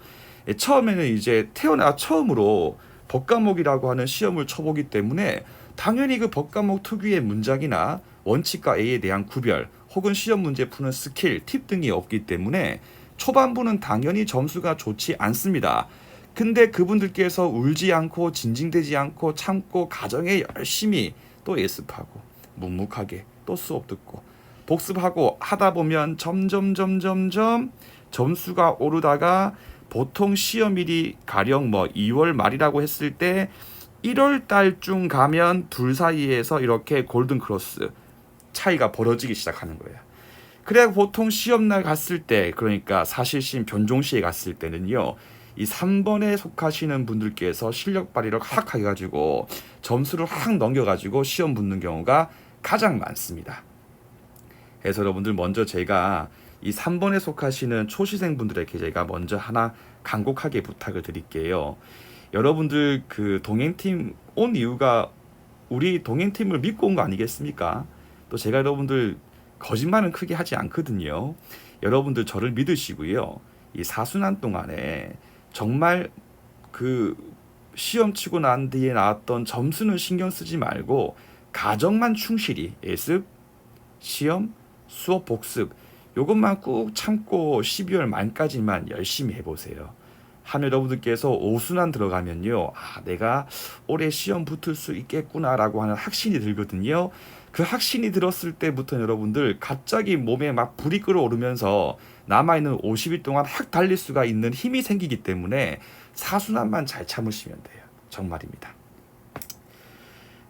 처음에는 이제 태어나 처음으로 법과목이라고 하는 시험을 쳐보기 때문에 당연히 그 법과목 특유의 문장이나 원칙과 A에 대한 구별 혹은 시험 문제 푸는 스킬, 팁 등이 없기 때문에 초반부는 당연히 점수가 좋지 않습니다. 근데 그분들께서 울지 않고 진징되지 않고 참고 가정에 열심히 또 예습하고 묵묵하게 또 수업 듣고 복습하고 하다 보면 점점 점수가 오르다가 보통 시험일이 가령 뭐 2월 말이라고 했을 때 1월 달쯤 가면 둘 사이에서 이렇게 골든 크로스 차이가 벌어지기 시작하는 거예요. 그래야 보통 시험날 갔을 때, 그러니까 사실심 변종시에 갔을 때는요, 이 3번에 속하시는 분들께서 실력 발휘를 확 해가지고 점수를 확 넘겨가지고 시험 붙는 경우가 가장 많습니다. 그래서 여러분들 먼저 제가 이 3번에 속하시는 초시생분들에게 제가 먼저 하나 간곡하게 부탁을 드릴게요. 여러분들 그 동행팀 온 이유가 우리 동행팀을 믿고 온 거 아니겠습니까? 또 제가 여러분들 거짓말은 크게 하지 않거든요. 여러분들 저를 믿으시고요. 이 사순환 동안에 정말 그 시험 치고 난 뒤에 나왔던 점수는 신경 쓰지 말고 가정만 충실히 예습, 시험, 수업 복습 요것만 꾹 참고 12월 말까지만 열심히 해보세요. 한 여러분들께서 오순환 들어가면요, 내가 올해 시험 붙을 수 있겠구나라고 하는 확신이 들거든요. 그 확신이 들었을 때부터 여러분들 갑자기 몸에 막 불이 끓어오르면서 남아있는 50일 동안 확 달릴 수가 있는 힘이 생기기 때문에 사순환만 잘 참으시면 돼요. 정말입니다.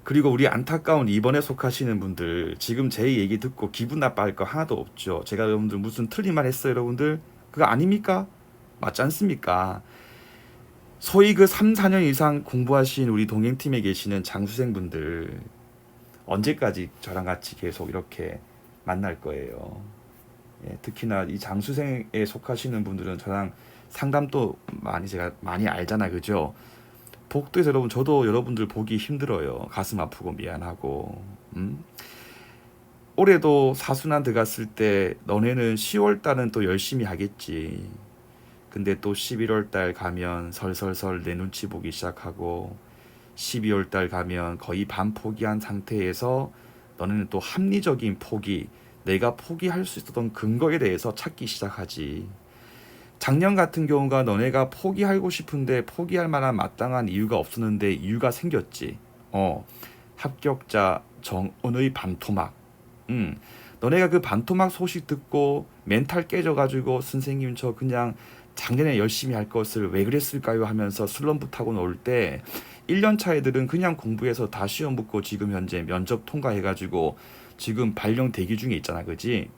그리고 우리 안타까운 2번에 속하시는 분들, 지금 제 얘기 듣고 기분 나빠할 거 하나도 없죠. 제가 여러분들 무슨 틀린 말 했어요, 여러분들? 그거 아닙니까? 맞지 않습니까? 소위 그 3, 4년 이상 공부하신 우리 동행팀에 계시는 장수생분들, 언제까지 저랑 같이 계속 이렇게 만날 거예요? 특히나 이 장수생에 속하시는 분들은 저랑 상담도 제가 많이 알잖아, 그죠? 복도에서 저도 여러분들 보기 힘들어요. 가슴 아프고 미안하고. 올해도 사순환 들어갔을 때 너네는 10월 달은 또 열심히 하겠지. 근데 또 11월 달 가면 설설설 내 눈치 보기 시작하고 12월 달 가면 거의 반 포기한 상태에서 너네는 또 합리적인 포기, 내가 포기할 수 있었던 근거에 대해서 찾기 시작하지. 작년 같은 경우가 너네가 포기하고 싶은데 포기할 만한 마땅한 이유가 없었는데 이유가 생겼지. 합격자 정은의 반토막. 너네가 그 반토막 소식 듣고 멘탈 깨져가지고 선생님 저 그냥 작년에 열심히 할 것을 왜 그랬을까요 하면서 슬럼프 타고 놀 때 1년차 애들은 그냥 공부해서 다 시험 붙고 지금 현재 면접 통과해가지고 지금 발령 대기 중에 있잖아, 그지?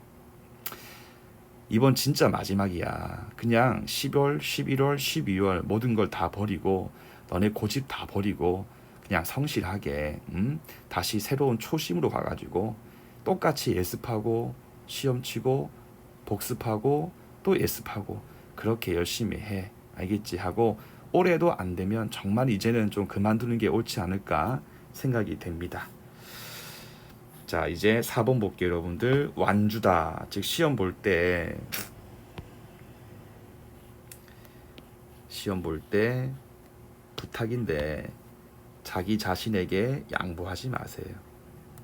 이번 진짜 마지막이야. 그냥 10월, 11월, 12월 모든 걸 다 버리고 너네 고집 다 버리고 그냥 성실하게 다시 새로운 초심으로 가가지고 똑같이 예습하고 시험 치고 복습하고 또 예습하고 그렇게 열심히 해. 알겠지? 하고 올해도 안 되면 정말 이제는 좀 그만두는 게 옳지 않을까 생각이 됩니다. 자, 이제 4번 볼게요, 여러분들. 완주다. 즉 시험 볼 때 부탁인데 자기 자신에게 양보하지 마세요.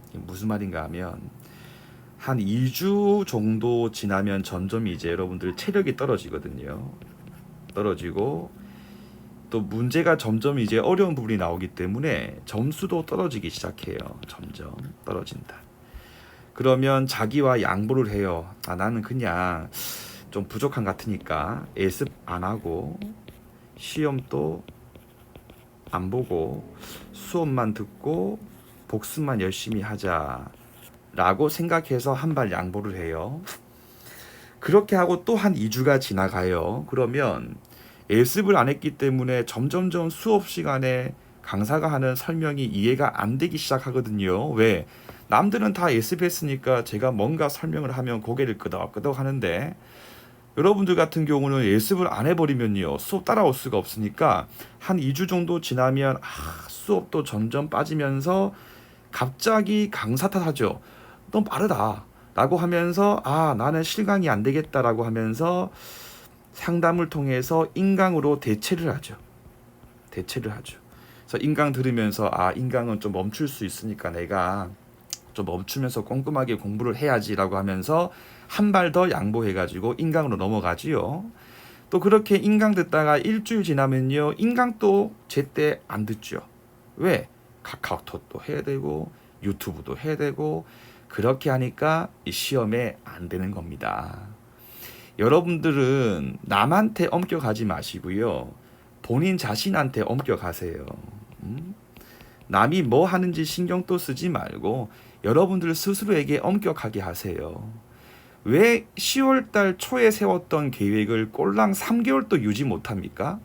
이게 무슨 말인가 하면 한 2주 정도 지나면 점점 이제 여러분들 체력이 떨어지거든요. 떨어지고 또 문제가 점점 이제 어려운 부분이 나오기 때문에 점수도 떨어지기 시작해요. 점점 떨어진다. 그러면 자기와 양보를 해요. 나는 그냥 좀 부족한 것 같으니까 예습 안 하고 시험도 안 보고 수업만 듣고 복습만 열심히 하자 라고 생각해서 한 발 양보를 해요. 그렇게 하고 또 한 2주가 지나가요. 그러면 예습을 안 했기 때문에 점점점 수업 시간에 강사가 하는 설명이 이해가 안 되기 시작하거든요. 왜? 남들은 다 예습했으니까 제가 뭔가 설명을 하면 고개를 끄덕끄덕 하는데 여러분들 같은 경우는 예습을 안 해버리면요. 수업 따라올 수가 없으니까 한 2주 정도 지나면 수업도 점점 빠지면서 갑자기 강사 탓하죠. 너무 빠르다 라고 하면서 나는 실강이 안 되겠다라고 하면서 상담을 통해서 인강으로 대체를 하죠. 그래서 인강 들으면서 인강은 좀 멈출 수 있으니까 내가 좀 멈추면서 꼼꼼하게 공부를 해야지라고 하면서 한 발 더 양보해가지고 인강으로 넘어가지요. 또 그렇게 인강 듣다가 일주일 지나면요. 인강 또 제때 안 듣죠. 왜? 카카오톡도 해야 되고 유튜브도 해야 되고 그렇게 하니까 이 시험에 안 되는 겁니다. 여러분들은 남한테 엄격하지 마시고요. 본인 자신한테 엄격하세요. 남이 뭐 하는지 신경도 쓰지 말고 여러분들 스스로에게 엄격하게 하세요. 왜 10월달 초에 세웠던 계획을 꼴랑 3개월도 유지 못합니까?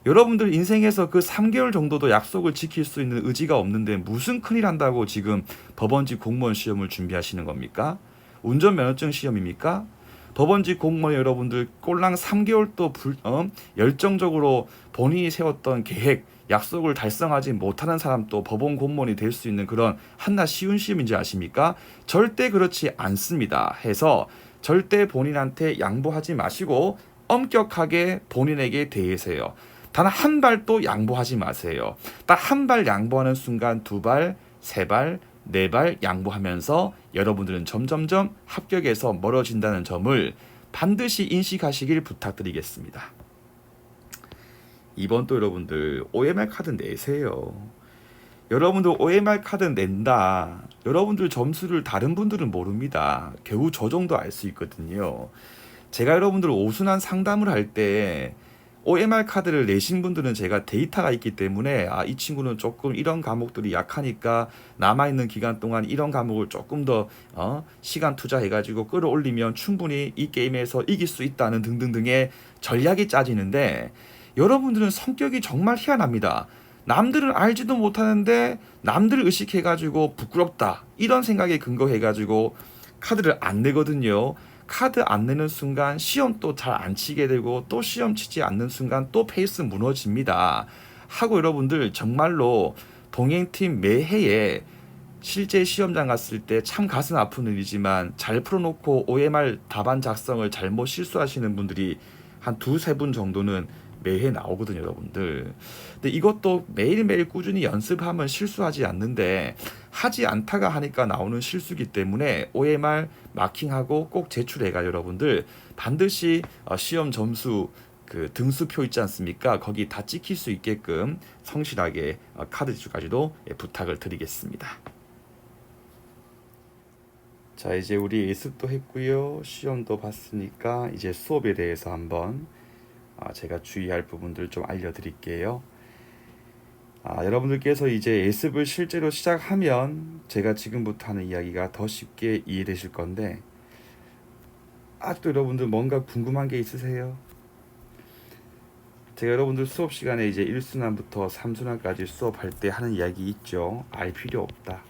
여러분들 인생에서 그 3개월 정도도 약속을 지킬 수 있는 의지가 없는데 무슨 큰일 한다고 지금 법원직 공무원 시험을 준비하시는 겁니까? 운전면허증 시험입니까? 법원직 공무원 여러분들 꼴랑 3개월도 열정적으로 본인이 세웠던 계획, 약속을 달성하지 못하는 사람도 법원 공무원이 될 수 있는 그런 한낱 쉬운 시험인지 아십니까? 절대 그렇지 않습니다. 해서 절대 본인한테 양보하지 마시고 엄격하게 본인에게 대해세요. 단 한 발도 양보하지 마세요. 딱 한 발 양보하는 순간 2발, 3발, 4발 양보하면서 여러분들은 점점점 합격에서 멀어진다는 점을 반드시 인식하시길 부탁드리겠습니다. 이번 또 여러분들 OMR 카드 내세요. 여러분들 OMR 카드 낸다. 여러분들 점수를 다른 분들은 모릅니다. 겨우 저 정도 알 수 있거든요. 제가 여러분들 오순환 상담을 할 때 OMR 카드를 내신 분들은 제가 데이터가 있기 때문에 이 친구는 조금 이런 과목들이 약하니까 남아있는 기간 동안 이런 과목을 조금 더 시간 투자해가지고 끌어올리면 충분히 이 게임에서 이길 수 있다는 등등등의 전략이 짜지는데 여러분들은 성격이 정말 희한합니다. 남들은 알지도 못하는데 남들을 의식해가지고 부끄럽다 이런 생각에 근거해가지고 카드를 안 내거든요. 카드 안 내는 순간 시험 또 잘 안 치게 되고 또 시험 치지 않는 순간 또 페이스 무너집니다. 하고 여러분들 정말로 동행팀 매해에 실제 시험장 갔을 때 참 가슴 아픈 일이지만 잘 풀어놓고 OMR 답안 작성을 잘못 실수하시는 분들이 한 두세 분 정도는 매해 나오거든요, 여러분들. 근데 이것도 매일매일 꾸준히 연습하면 실수하지 않는데 하지 않다가 하니까 나오는 실수기 때문에 OMR 마킹하고 꼭 제출해가 여러분들 반드시 시험 점수 그 등수표 있지 않습니까? 거기 다 찍힐 수 있게끔 성실하게 카드 제출까지도 부탁을 드리겠습니다. 자, 이제 우리 예습도 했고요, 시험도 봤으니까 이제 수업에 대해서 한번 제가 주의할 부분들 좀 알려드릴게요. 여러분들께서 이제 예습을 실제로 시작하면 제가 지금부터 하는 이야기가 더 쉽게 이해되실 건데, 아직도 여러분들 뭔가 궁금한 게 있으세요? 제가 여러분들 수업 시간에 이제 1순환부터 3순환까지 수업할 때 하는 이야기 있죠. 알 필요 없다,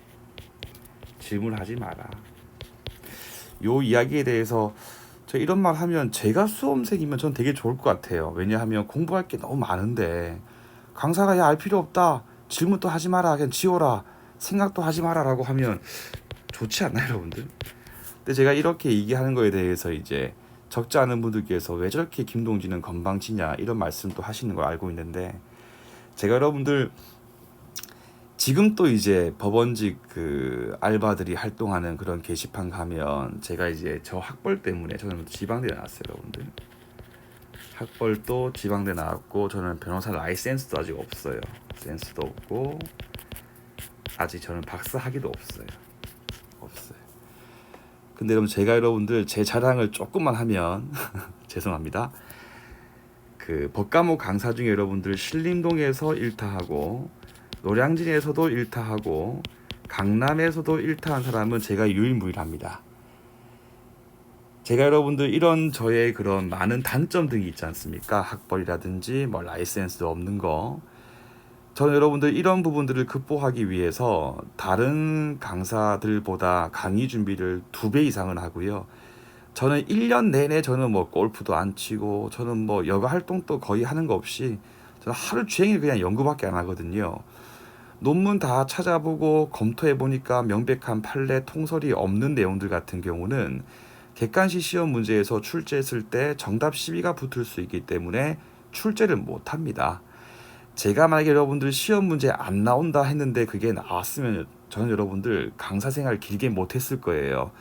질문하지 마라. 요 이야기에 대해서 저 이런 말 하면 제가 수험생이면 전 되게 좋을 것 같아요. 왜냐하면 공부할 게 너무 많은데 강사가 야 알 필요 없다, 질문도 하지 마라, 그냥 지워라, 생각도 하지 마라 라고 하면 좋지 않나요, 여러분들? 근데 제가 이렇게 얘기하는 거에 대해서 이제 적지 않은 분들께서 왜 저렇게 김동진은 건방지냐 이런 말씀도 하시는 걸 알고 있는데, 제가 여러분들 지금 또 이제 법원직 그 알바들이 활동하는 그런 게시판 가면 제가 이제 저 학벌 때문에 저는 지방대 나왔어요, 여러분들. 학벌도 지방대 나왔고 저는 변호사 라이센스도 아직 없어요. 센스도 없고 아직 저는 박사 학위도 없어요. 근데 여러분, 제가 여러분들 제 자랑을 조금만 하면 죄송합니다. 그 법과목 강사 중에 여러분들 신림동에서 1타하고 노량진에서도 1타하고 강남에서도 1타한 사람은 제가 유일무이합니다. 제가 여러분들 이런 저의 그런 많은 단점 등이 있지 않습니까? 학벌이라든지 뭐 라이센스도 없는 거. 저는 여러분들 이런 부분들을 극복하기 위해서 다른 강사들보다 강의 준비를 2배 이상은 하고요. 저는 1년 내내 저는 뭐 골프도 안 치고 저는 뭐 여가 활동도 거의 하는 거 없이 저는 하루 종일 그냥 연구밖에 안 하거든요. 논문 다 찾아보고 검토해 보니까 명백한 판례 통설이 없는 내용들 같은 경우는 객관식 시험 문제에서 출제했을 때 정답 시비가 붙을 수 있기 때문에 출제를 못 합니다. 제가 만약에 여러분들 시험 문제 안 나온다 했는데 그게 나왔으면 저는 여러분들 강사 생활 길게 못 했을 거예요.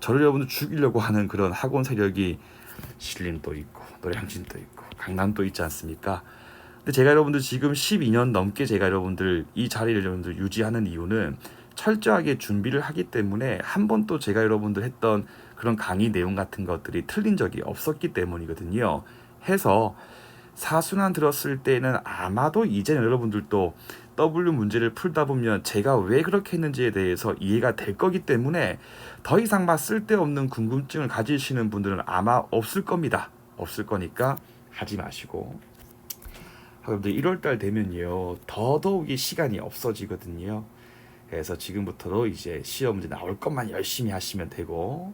저를 여러분들 죽이려고 하는 그런 학원 세력이 신림도 있고 노량진도 있고 강남도 있지 않습니까? 근데 제가 여러분들 지금 12년 넘게 제가 여러분들 이 자리를 여러분들 유지하는 이유는 철저하게 준비를 하기 때문에 한 번도 제가 여러분들 했던 그런 강의 내용 같은 것들이 틀린 적이 없었기 때문이거든요. 해서 사순환 들었을 때는 아마도 이제는 여러분들도 W 문제를 풀다 보면 제가 왜 그렇게 했는지에 대해서 이해가 될 거기 때문에 더 이상 막 쓸데없는 궁금증을 가지시는 분들은 아마 없을 겁니다. 없을 거니까 하지 마시고, 여러분들 1월달 되면요 더더욱이 시간이 없어지거든요. 그래서 지금부터도 이제 시험 문제 나올 것만 열심히 하시면 되고,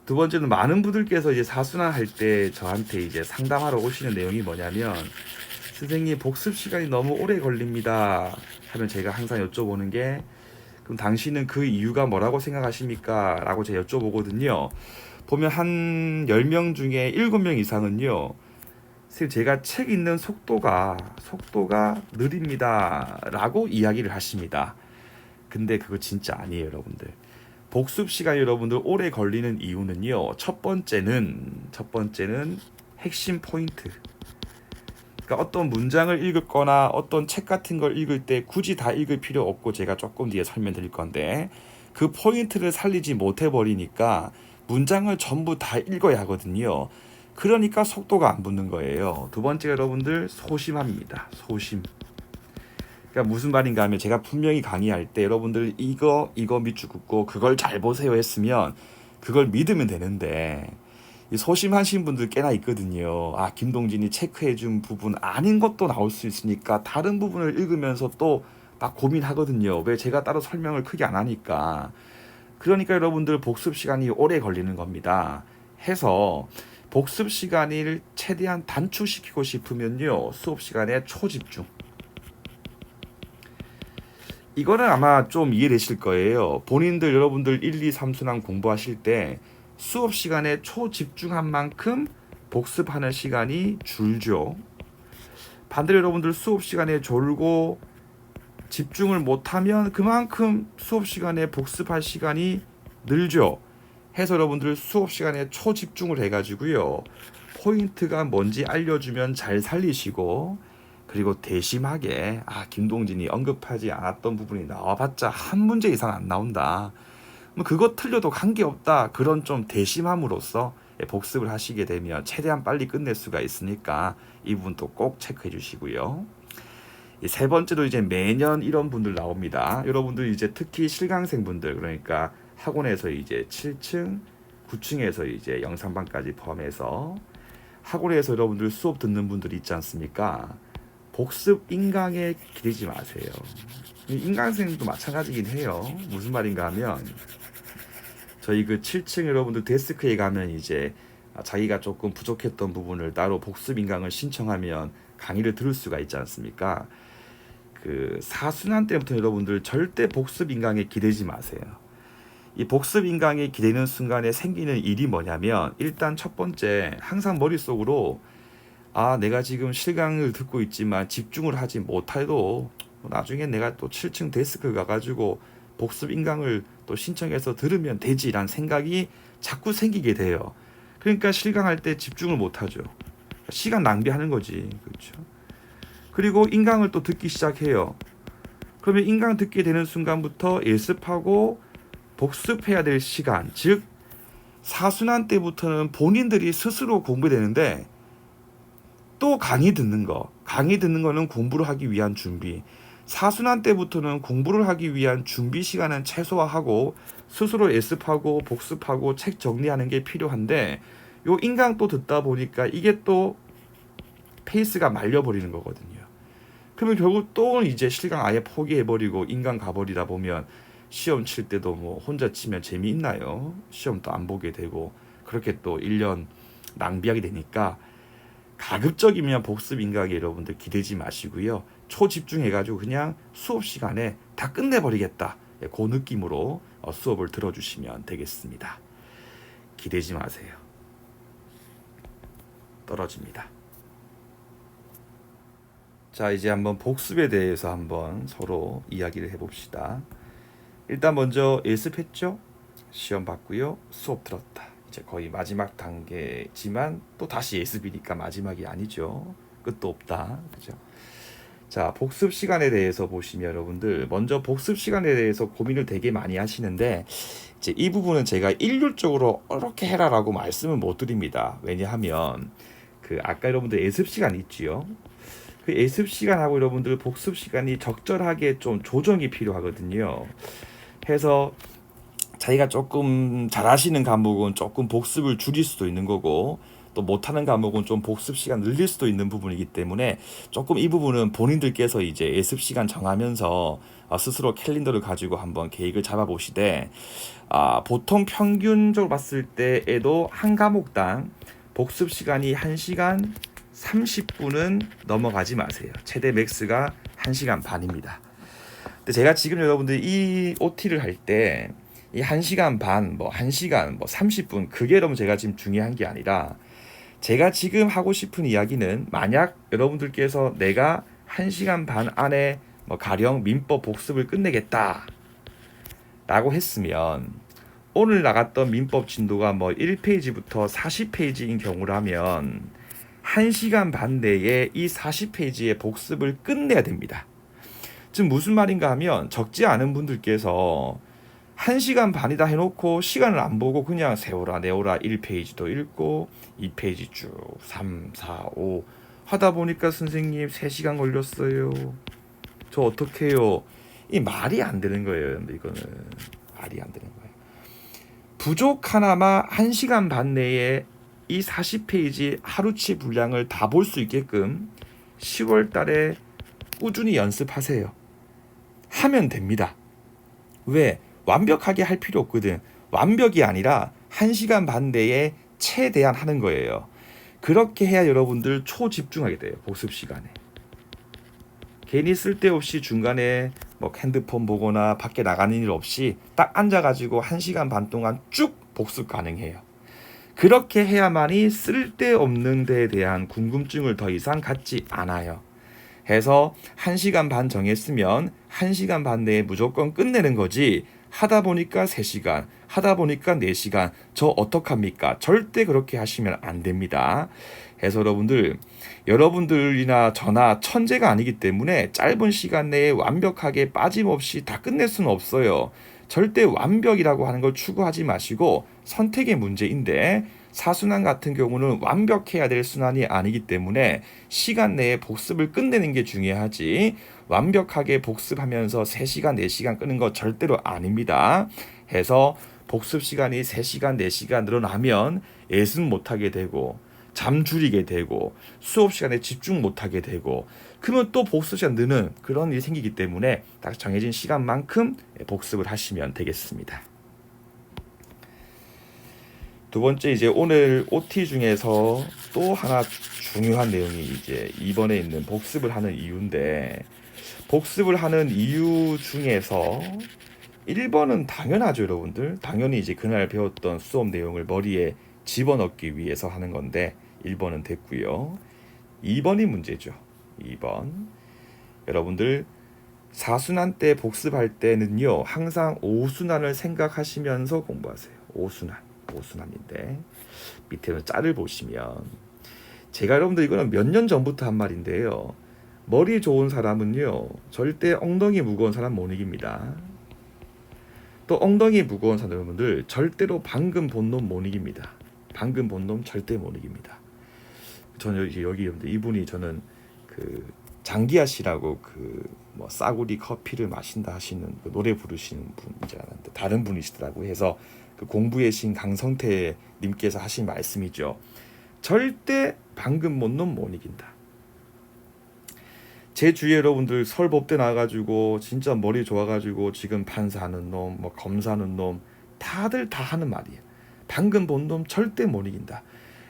두 번째는 많은 분들께서 이제 사순환 할 때 저한테 이제 상담하러 오시는 내용이 뭐냐면, 선생님 복습 시간이 너무 오래 걸립니다 하면 제가 항상 여쭤보는 게, 그럼 당신은 그 이유가 뭐라고 생각하십니까? 라고 제가 여쭤보거든요. 보면 한 10명 중에 7명 이상은요, 선생님 제가 책 읽는 속도가 느립니다 라고 이야기를 하십니다. 근데 그거 진짜 아니에요, 여러분들. 복습 시간이 여러분들 오래 걸리는 이유는요, 첫 번째는 핵심 포인트. 그러니까 어떤 문장을 읽거나 어떤 책 같은 걸 읽을 때 굳이 다 읽을 필요 없고, 제가 조금 뒤에 설명드릴 건데 그 포인트를 살리지 못해 버리니까 문장을 전부 다 읽어야 하거든요. 그러니까 속도가 안 붙는 거예요. 두 번째, 여러분들 소심합니다. 소심. 그러니까 무슨 말인가 하면, 제가 분명히 강의할 때 여러분들 이거 밑줄 긋고 그걸 잘 보세요 했으면 그걸 믿으면 되는데, 소심하신 분들 꽤나 있거든요. 김동진이 체크해준 부분 아닌 것도 나올 수 있으니까 다른 부분을 읽으면서 또 막 고민하거든요. 왜 제가 따로 설명을 크게 안 하니까. 그러니까 여러분들 복습 시간이 오래 걸리는 겁니다. 해서 복습 시간을 최대한 단축시키고 싶으면요, 수업 시간에 초집중. 이거는 아마 좀 이해되실 거예요. 본인들 여러분들 1, 2, 3순환 공부하실 때 수업 시간에 초집중한 만큼 복습하는 시간이 줄죠. 반대로 여러분들 수업 시간에 졸고 집중을 못하면 그만큼 수업 시간에 복습할 시간이 늘죠. 해서 여러분들 수업 시간에 초집중을 해가지고요. 포인트가 뭔지 알려주면 잘 살리시고, 그리고 대심하게 김동진이 언급하지 않았던 부분이 나와봤자 한 문제 이상 안 나온다. 뭐 그거 틀려도 관계없다. 그런 좀 대심함으로써 복습을 하시게 되면 최대한 빨리 끝낼 수가 있으니까 이 부분도 꼭 체크해 주시고요. 세 번째로 이제 매년 이런 분들 나옵니다. 여러분들 이제 특히 실강생 분들, 그러니까 학원에서 이제 7층, 9층에서 이제 영상반까지 포함해서 학원에서 여러분들 수업 듣는 분들이 있지 않습니까? 복습 인강에 기대지 마세요. 인강생도 마찬가지긴 해요. 무슨 말인가 하면 저희 그 7층 여러분들 데스크에 가면 이제 자기가 조금 부족했던 부분을 따로 복습 인강을 신청하면 강의를 들을 수가 있지 않습니까? 그 4순환 때부터 여러분들 절대 복습 인강에 기대지 마세요. 이 복습 인강에 기대는 순간에 생기는 일이 뭐냐면, 일단 첫 번째 항상 머릿속으로 내가 지금 실강을 듣고 있지만 집중을 하지 못해도 나중에 내가 또 7층 데스크 가가지고 복습 인강을 또 신청해서 들으면 되지라는 생각이 자꾸 생기게 돼요. 그러니까 실강할 때 집중을 못하죠. 시간 낭비하는 거지. 그렇죠? 그리고 인강을 또 듣기 시작해요. 그러면 인강 듣게 되는 순간부터 예습하고 복습해야 될 시간, 즉 4순환 때부터는 본인들이 스스로 공부되는데 또 강의 듣는 거는 공부를 하기 위한 준비. 4순환 때부터는 공부를 하기 위한 준비 시간은 최소화하고 스스로 예습하고 복습하고 책 정리하는 게 필요한데, 요 인강 또 듣다 보니까 이게 또 페이스가 말려버리는 거거든요. 그러면 결국 또 이제 실강 아예 포기해버리고 인강 가버리다 보면 시험 칠 때도 뭐 혼자 치면 재미있나요? 시험도 안 보게 되고 그렇게 또 1년 낭비하게 되니까 가급적이면 복습 인강에 여러분들 기대지 마시고요. 초집중해가지고 그냥 수업 시간에 다 끝내버리겠다. 그 느낌으로 수업을 들어주시면 되겠습니다. 기대지 마세요. 떨어집니다. 자, 이제 한번 복습에 대해서 한번 서로 이야기를 해봅시다. 일단 먼저 예습했죠? 시험 봤고요. 수업 들었다. 이제 거의 마지막 단계지만 또 다시 예습이니까 마지막이 아니죠. 끝도 없다. 그죠? 자, 복습 시간에 대해서 보시면 여러분들 먼저 복습 시간에 대해서 고민을 되게 많이 하시는데, 이제 이 부분은 제가 일률적으로 이렇게 해라라고 말씀을 못 드립니다. 왜냐하면 그 아까 여러분들 예습 시간 있지요. 그 예습 시간하고 여러분들 복습 시간이 적절하게 좀 조정이 필요하거든요. 해서 자기가 조금 잘하시는 과목은 조금 복습을 줄일 수도 있는 거고, 또 못하는 과목은 좀 복습 시간 늘릴 수도 있는 부분이기 때문에 조금 이 부분은 본인들께서 이제 예습 시간 정하면서 스스로 캘린더를 가지고 한번 계획을 잡아보시되, 보통 평균적으로 봤을 때에도 한 과목당 복습 시간이 1시간 30분은 넘어가지 마세요. 최대 맥스가 1시간 반입니다. 근데 제가 지금 여러분들 이 OT를 할 때 이 1시간 반, 1시간, 30분 그게 여러분 제가 지금 중요한 게 아니라, 제가 지금 하고 싶은 이야기는 만약 여러분들께서 내가 1시간 반 안에 가령 민법 복습을 끝내겠다 라고 했으면, 오늘 나갔던 민법 진도가 1페이지부터 40페이지인 경우라면 1시간 반 내에 이 40페이지의 복습을 끝내야 됩니다. 지금 무슨 말인가 하면, 적지 않은 분들께서 1시간 반이다 해놓고 시간을 안 보고 그냥 세워라 내워라 1페이지도 읽고 2페이지 쭉 3, 4, 5 하다 보니까 선생님 3시간 걸렸어요. 저 어떡해요? 이 말이 안 되는 거예요. 이거는 말이 안 되는 거예요. 부족하나마 1시간 반 내에 이 40페이지 하루치 분량을 다 볼 수 있게끔 10월 달에 꾸준히 연습하세요. 하면 됩니다. 왜? 완벽하게 할 필요 없거든. 완벽이 아니라 1시간 반 내에 최대한 하는 거예요. 그렇게 해야 여러분들 초집중하게 돼요. 복습 시간에. 괜히 쓸데없이 중간에 뭐 핸드폰 보거나 밖에 나가는 일 없이 딱 앉아가지고 1시간 반 동안 쭉 복습 가능해요. 그렇게 해야만이 쓸데없는 데에 대한 궁금증을 더 이상 갖지 않아요. 해서 1시간 반 정했으면 1시간 반 내에 무조건 끝내는 거지, 하다 보니까 3시간, 하다 보니까 4시간, 저 어떡합니까? 절대 그렇게 하시면 안 됩니다. 해서 여러분들이나 저나 천재가 아니기 때문에 짧은 시간 내에 완벽하게 빠짐없이 다 끝낼 수는 없어요. 절대 완벽이라고 하는 걸 추구하지 마시고 선택의 문제인데, 사순환 같은 경우는 완벽해야 될 순환이 아니기 때문에 시간 내에 복습을 끝내는 게 중요하지, 완벽하게 복습하면서 3시간, 4시간 끄는 거 절대로 아닙니다. 해서 복습 시간이 3시간, 4시간 늘어나면 예습 못하게 되고 잠 줄이게 되고 수업 시간에 집중 못하게 되고, 그러면 또 복습 시간 느는 그런 일이 생기기 때문에 딱 정해진 시간만큼 복습을 하시면 되겠습니다. 두 번째, 이제 오늘 OT 중에서 또 하나 중요한 내용이 이제 2번에 있는 복습을 하는 이유인데, 복습을 하는 이유 중에서 1번은 당연하죠, 여러분들. 당연히 이제 그날 배웠던 수업 내용을 머리에 집어넣기 위해서 하는 건데 1번은 됐고요. 2번이 문제죠. 2번. 여러분들, 4순환 때 복습할 때는요, 항상 5순환을 생각하시면서 공부하세요. 5순환인데 밑에는 짤을 보시면, 제가 여러분들 이거는 몇 년 전부터 한 말인데요, 머리 좋은 사람은요 절대 엉덩이 무거운 사람 못 이깁니다. 또 엉덩이 무거운 사람들 절대로 방금 본 놈 못 이깁니다. 방금 본 놈 절대 못 이깁니다. 저는 여기 이분이, 저는 그 장기하 씨라고 뭐 싸구리 커피를 마신다 하시는 그 노래 부르시는 분이지 않았는데 다른 분이시더라고요. 해서 그 공부의 신 강성태 님께서 하신 말씀이죠. 절대 방금 본 놈 못 이긴다. 제 주위에 여러분들 설법대 나와가지고 진짜 머리 좋아가지고 지금 판사하는 놈, 뭐 검사하는 놈, 다들 다 하는 말이에요. 방금 본 놈 절대 못 이긴다.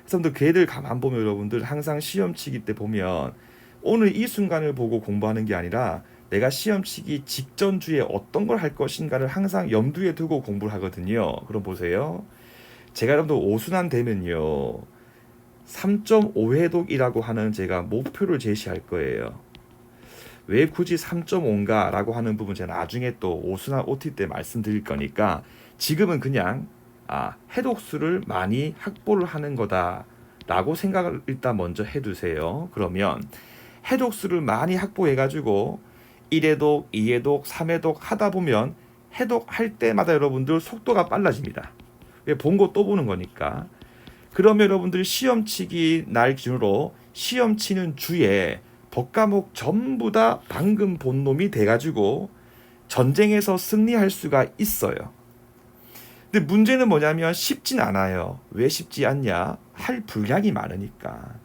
그래서 걔들 가만 보면 여러분들 항상 시험 치기 때 보면 오늘 이 순간을 보고 공부하는 게 아니라 내가 시험 치기 직전 주에 어떤 걸 할 것인가를 항상 염두에 두고 공부를 하거든요. 그럼 보세요. 제가 여러분들 5순환 되면요 3.5회독이라고 하는 제가 목표를 제시할 거예요. 왜 굳이 3.5인가 라고 하는 부분 제가 나중에 또 5순환 OT 때 말씀드릴 거니까 지금은 그냥 해독수를 많이 확보를 하는 거다 라고 생각을 일단 먼저 해두세요. 그러면 해독수를 많이 확보해 가지고 1회독, 2회독, 3회독 하다 보면 해독할 때마다 여러분들 속도가 빨라집니다. 왜? 본 거 또 보는 거니까. 그러면 여러분들 시험 치기 날 기준으로 시험 치는 주에 법과목 전부 다 방금 본 놈이 돼가지고 전쟁에서 승리할 수가 있어요. 근데 문제는 뭐냐면 쉽진 않아요. 왜 쉽지 않냐? 할 분량이 많으니까.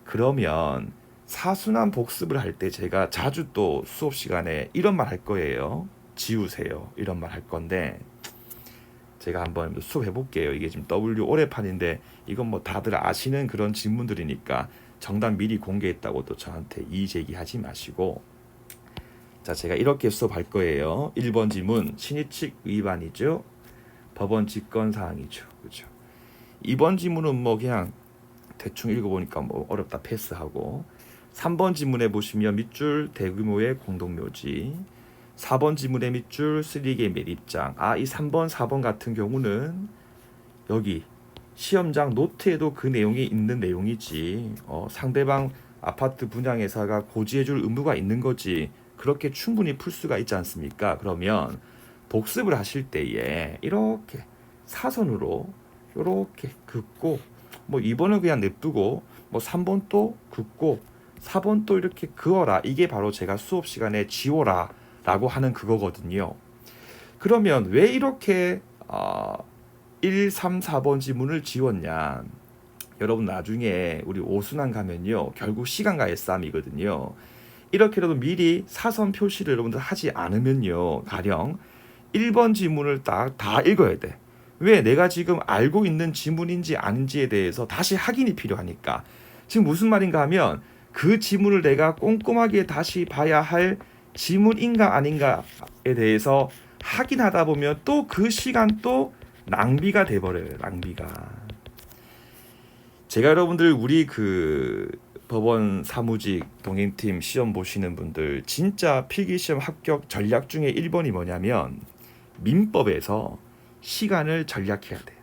그러면 4순환 복습을 할 때 제가 자주 또 수업 시간에 이런 말 할 거예요. 지우세요. 이런 말 할 건데 제가 한번 수업해 볼게요. 이게 지금 W 올해판인데 이건 뭐 다들 아시는 그런 질문들이니까 정답 미리 공개했다고 또 저한테 이의 제기하지 마시고, 자, 제가 이렇게 수업할 거예요. 1번 지문 신의칙 위반이죠. 법원 직권 사항이죠. 그렇죠. 2번 지문은 뭐 그냥 대충 읽어보니까 뭐 어렵다 패스하고, 3번 지문에 보시면 밑줄 대규모의 공동묘지, 4번 지문의 밑줄 3개 매립장. 이 3번 4번 같은 경우는 여기 시험장 노트에도 그 내용이 있는 내용이지, 상대방 아파트 분양회사가 고지해줄 의무가 있는 거지, 그렇게 충분히 풀 수가 있지 않습니까? 그러면 복습을 하실 때에 이렇게 사선으로 이렇게 긋고, 뭐 2번은 그냥 냅두고 뭐 3번 또 긋고 4번 또 이렇게 그어라. 이게 바로 제가 수업 시간에 지워라 라고 하는 그거거든요. 그러면 왜 이렇게 1, 3, 4번 지문을 지웠냐? 여러분 나중에 우리 5순환 가면요 결국 시간과의 싸움이거든요. 이렇게라도 미리 사선 표시를 여러분들 하지 않으면요 가령 1번 지문을 다 읽어야 돼. 왜? 내가 지금 알고 있는 지문인지 아닌지에 대해서 다시 확인이 필요하니까. 지금 무슨 말인가 하면 그 지문을 내가 꼼꼼하게 다시 봐야 할 지문인가 아닌가에 대해서 확인하다 보면 또 그 시간 또 낭비가 돼버려요. 낭비가. 제가 여러분들 우리 그 법원 사무직 동행팀 시험 보시는 분들 진짜 필기시험 합격 전략 중에 1번이 뭐냐면 민법에서 시간을 전략해야 돼요.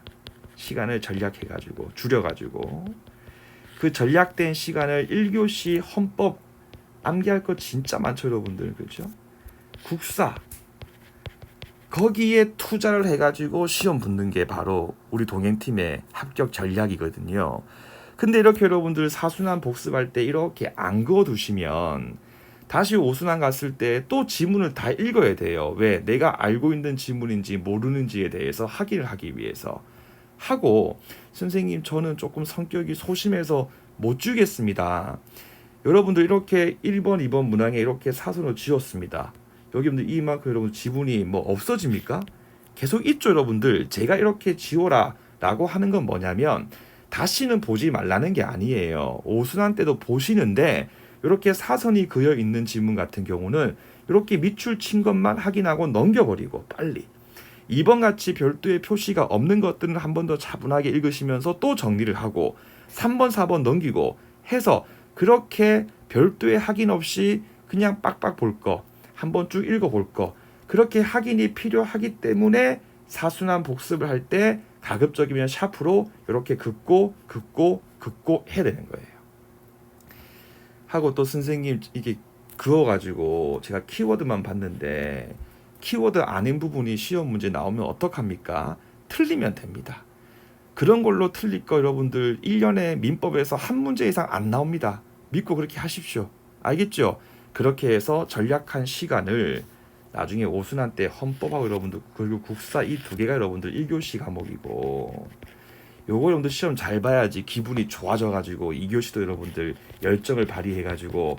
시간을 전략해가지고 줄여가지고 그 전략된 시간을 1교시 헌법 암기할 거 진짜 많죠 여러분들. 그렇죠? 국사 거기에 투자를 해가지고 시험 붙는 게 바로 우리 동행팀의 합격 전략이거든요. 근데 이렇게 여러분들 사순환 복습할 때 이렇게 안 그어두시면 다시 오순환 갔을 때 또 지문을 다 읽어야 돼요. 왜? 내가 알고 있는 지문인지 모르는지에 대해서 확인을 하기 위해서. 하고 선생님 저는 조금 성격이 소심해서 못 주겠습니다. 여러분들 이렇게 1번 2번 문항에 이렇게 사선을 지었습니다. 여러분들 이만큼 여러분 지분이 뭐 없어집니까? 계속 있죠 여러분들. 제가 이렇게 지워라 라고 하는 건 뭐냐면 다시는 보지 말라는 게 아니에요. 오순환 때도 보시는데 이렇게 사선이 그여 있는 지문 같은 경우는 이렇게 밑줄 친 것만 확인하고 넘겨버리고 빨리 2번 같이 별도의 표시가 없는 것들은 한 번 더 차분하게 읽으시면서 또 정리를 하고 3번 4번 넘기고 해서 그렇게 별도의 확인 없이 그냥 빡빡 볼 거 한번 쭉 읽어볼 거 그렇게 확인이 필요하기 때문에 사순환 복습을 할 때 가급적이면 샤프로 이렇게 긋고 해야 되는 거예요. 하고 또 선생님 이게 그어가지고 제가 키워드만 봤는데 키워드 아닌 부분이 시험 문제 나오면 어떡합니까? 틀리면 됩니다. 그런 걸로 틀릴 거 여러분들 1년에 민법에서 한 문제 이상 안 나옵니다. 믿고 그렇게 하십시오. 알겠죠? 그렇게 해서 전략한 시간을 나중에 오순환 때 헌법하고 여러분들 그리고 국사 이 두 개가 여러분들 1교시 과목이고 요거 여러분들 시험 잘 봐야지 기분이 좋아져가지고 2교시도 여러분들 열정을 발휘해가지고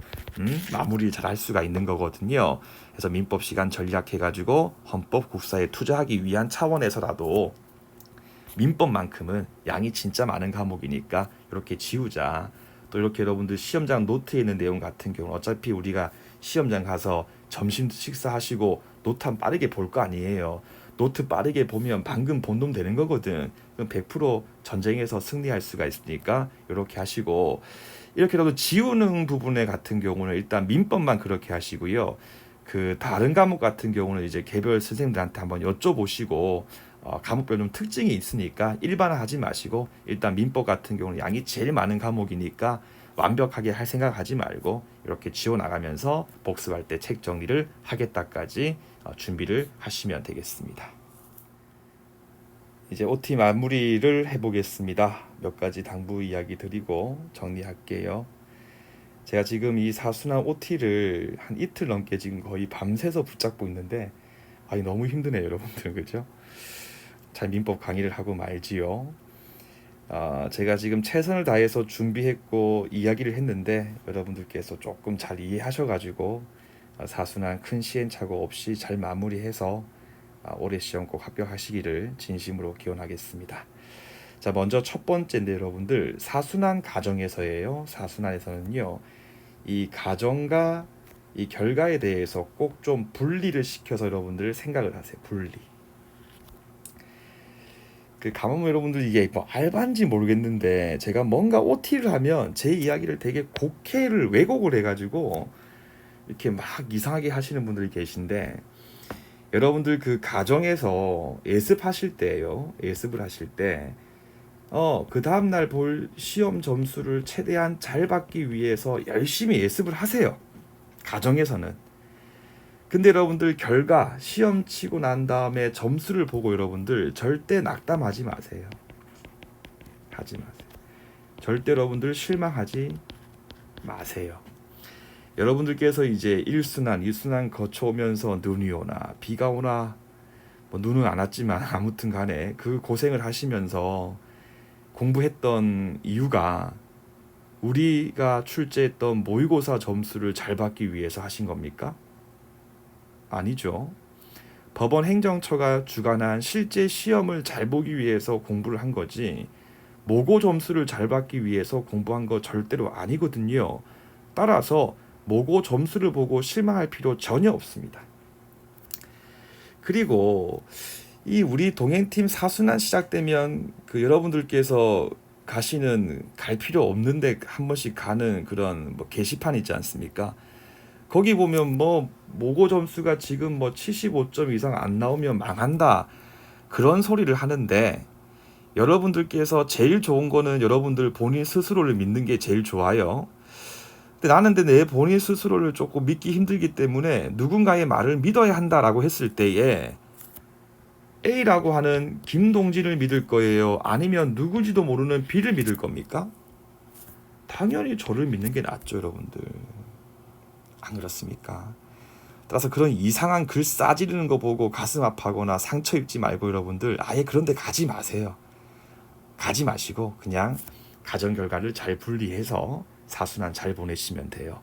마무리를 잘 할 수가 있는 거거든요. 그래서 민법 시간 전략해가지고 헌법 국사에 투자하기 위한 차원에서라도 민법만큼은 양이 진짜 많은 과목이니까 이렇게 지우자. 또 이렇게 여러분들 시험장 노트에 있는 내용 같은 경우는 어차피 우리가 시험장 가서 점심 식사하시고 노트 한 빠르게 볼 거 아니에요. 노트 빠르게 보면 방금 본놈 되는 거거든. 그럼 100% 전쟁에서 승리할 수가 있으니까 이렇게 하시고 이렇게라도 지우는 부분에 같은 경우는 일단 민법만 그렇게 하시고요. 그 다른 과목 같은 경우는 이제 개별 선생님들한테 한번 여쭤보시고 과목별 좀 특징이 있으니까 일반화하지 마시고 일단 민법 같은 경우는 양이 제일 많은 과목이니까 완벽하게 할 생각하지 말고 이렇게 지워 나가면서 복습할 때 책 정리를 하겠다까지 준비를 하시면 되겠습니다. 이제 OT 마무리를 해보겠습니다. 몇 가지 당부 이야기 드리고 정리할게요. 제가 지금 이 사순환 OT를 한 이틀 넘게 지금 거의 밤새서 붙잡고 있는데 너무 힘드네요 여러분들. 그죠? 잘 민법 강의를 하고 말지요. 제가 지금 최선을 다해서 준비했고 이야기를 했는데 여러분들께서 조금 잘 이해하셔가지고 사순환 큰 시행착오 없이 잘 마무리해서 올해 시험 꼭 합격하시기를 진심으로 기원하겠습니다. 자, 먼저 첫 번째인데 여러분들 사순환 가정에서예요. 사순환에서는요, 이 가정과 이 결과에 대해서 꼭 좀 분리를 시켜서 여러분들 생각을 하세요. 분리. 그 가면 여러분들 이게 뭐 알바인지 모르겠는데 제가 뭔가 OT를 하면 제 이야기를 되게 곡해를 왜곡을 해가지고 이렇게 막 이상하게 하시는 분들이 계신데 여러분들 그 가정에서 예습하실 때요. 예습을 하실 때 그 다음날 볼 시험 점수를 최대한 잘 받기 위해서 열심히 예습을 하세요. 가정에서는. 근데 여러분들 결과 시험 치고 난 다음에 점수를 보고 여러분들 절대 낙담하지 마세요. 하지 마세요. 절대 여러분들 실망하지 마세요. 여러분들께서 이제 1순환, 2순환 거쳐오면서 눈이 오나 비가 오나 뭐 눈은 안 왔지만 아무튼 간에 그 고생을 하시면서 공부했던 이유가 우리가 출제했던 모의고사 점수를 잘 받기 위해서 하신 겁니까? 아니죠. 법원 행정처가 주관한 실제 시험을 잘 보기 위해서 공부를 한 거지 모고 점수를 잘 받기 위해서 공부한 거 절대로 아니거든요. 따라서 모고 점수를 보고 실망할 필요 전혀 없습니다. 그리고 이 우리 동행팀 사순환 시작되면 그 여러분들께서 갈 필요 없는데 한 번씩 가는 그런 뭐 게시판 있지 않습니까? 거기 보면 뭐 모고 점수가 지금 뭐 75점 이상 안 나오면 망한다 그런 소리를 하는데, 여러분들께서 제일 좋은 거는 여러분들 본인 스스로를 믿는 게 제일 좋아요. 근데 나는 내 본인 스스로를 조금 믿기 힘들기 때문에 누군가의 말을 믿어야 한다라고 했을 때에 A라고 하는 김동진을 믿을 거예요? 아니면 누군지도 모르는 B를 믿을 겁니까? 당연히 저를 믿는 게 낫죠, 여러분들. 안 그렇습니까? 따라서 그런 이상한 글 싸지르는 거 보고 가슴 아파하거나 상처 입지 말고 여러분들 아예 그런 데 가지 마세요. 가지 마시고 그냥 가정 결과를 잘 분리해서 사순환 잘 보내시면 돼요.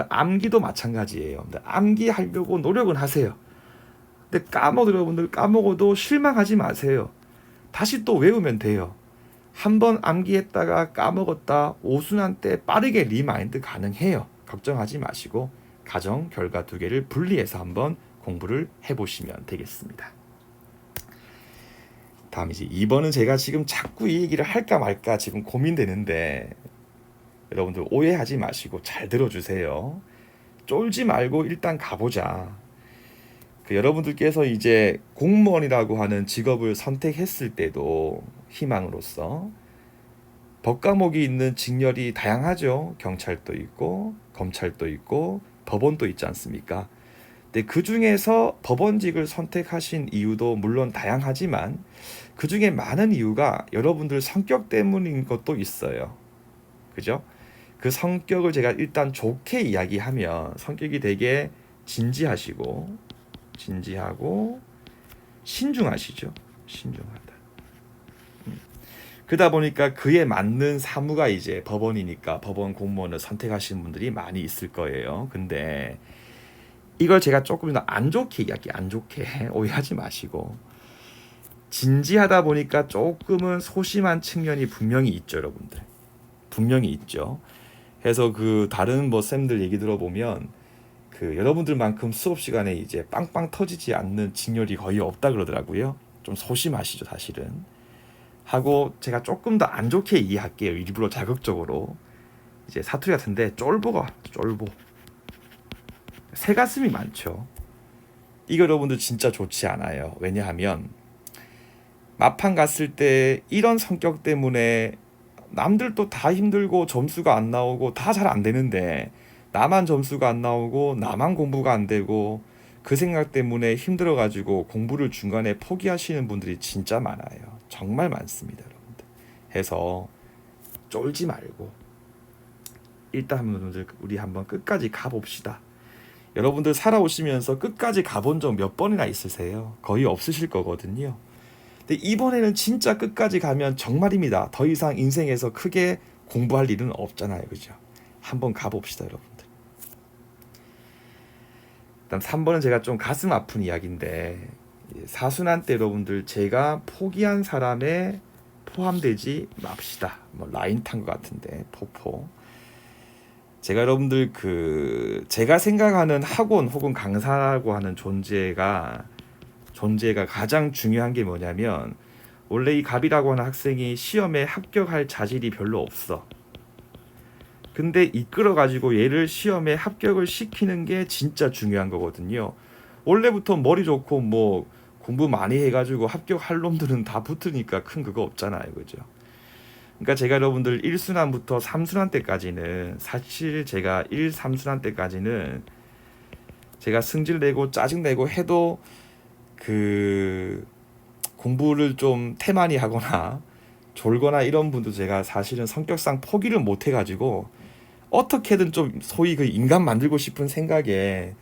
암기도 마찬가지예요. 암기하려고 노력은 하세요. 근데 여러분들 까먹어도 실망하지 마세요. 다시 또 외우면 돼요. 한번 암기했다가 까먹었다 오순환 때 빠르게 리마인드 가능해요. 걱정하지 마시고 가정 결과 두 개를 분리해서 한번 공부를 해보시면 되겠습니다. 다음 이제 2번은 제가 지금 자꾸 이 얘기를 할까 말까 지금 고민되는데, 여러분들 오해하지 마시고 잘 들어주세요. 쫄지 말고 일단 가보자. 여러분들께서 이제 공무원이라고 하는 직업을 선택했을 때도 희망으로서 법 과목이 있는 직렬이 다양하죠. 경찰도 있고 검찰도 있고 법원도 있지 않습니까? 근데 그 중에서 법원직을 선택하신 이유도 물론 다양하지만 그 중에 많은 이유가 여러분들 성격 때문인 것도 있어요. 그죠? 그 성격을 제가 일단 좋게 이야기하면 성격이 되게 진지하고 신중하시죠. 신중하다. 그러다 보니까 그에 맞는 사무가 이제 법원이니까 법원 공무원을 선택하시는 분들이 많이 있을 거예요. 근데 이걸 제가 조금 더 안 좋게 오해하지 마시고, 진지하다 보니까 조금은 소심한 측면이 분명히 있죠, 여러분들. 분명히 있죠. 그래서 다른 쌤들 얘기 들어보면 여러분들만큼 수업 시간에 이제 빵빵 터지지 않는 직렬이 거의 없다 그러더라고요. 좀 소심하시죠, 사실은. 하고 제가 조금 더 안 좋게 이해할게요. 일부러 자극적으로. 이제 사투리 같은데 쫄보. 새가슴이 많죠. 이거 여러분들 진짜 좋지 않아요. 왜냐하면 마판 갔을 때 이런 성격 때문에 남들도 다 힘들고 점수가 안 나오고 다 잘 안 되는데 나만 점수가 안 나오고 나만 공부가 안 되고 그 생각 때문에 힘들어가지고 공부를 중간에 포기하시는 분들이 진짜 많아요. 정말 많습니다, 여러분들. 해서 쫄지 말고 일단 우리 한번 끝까지 가봅시다. 여러분들 살아오시면서 끝까지 가본 적 몇 번이나 있으세요? 거의 없으실 거거든요. 근데 이번에는 진짜 끝까지 가면 정말입니다. 더 이상 인생에서 크게 공부할 일은 없잖아요, 그죠? 한번 가봅시다, 여러분들. 그다음 3번은 제가 좀 가슴 아픈 이야기인데, 사순환 때 여러분들 제가 포기한 사람에 포함되지 맙시다. 라인 탄 것 같은데 포포. 제가 여러분들 제가 생각하는 학원 혹은 강사라고 하는 존재가 가장 중요한 게 뭐냐면, 원래 이 갑이라고 하는 학생이 시험에 합격할 자질이 별로 없어. 근데 이끌어가지고 얘를 시험에 합격을 시키는 게 진짜 중요한 거거든요. 원래부터 머리 좋고 공부 많이 해가지고 합격할 놈들은 다 붙으니까 큰 그거 없잖아요, 그죠? 그러니까 제가 여러분들 1순환부터 3순환 때까지는 사실 제가 1, 3순환 때까지는 제가 승질내고 짜증내고 해도 공부를 좀 태만히 하거나 졸거나 이런 분도 제가 사실은 성격상 포기를 못 해가지고 어떻게든 좀 소위 인간 만들고 싶은 생각에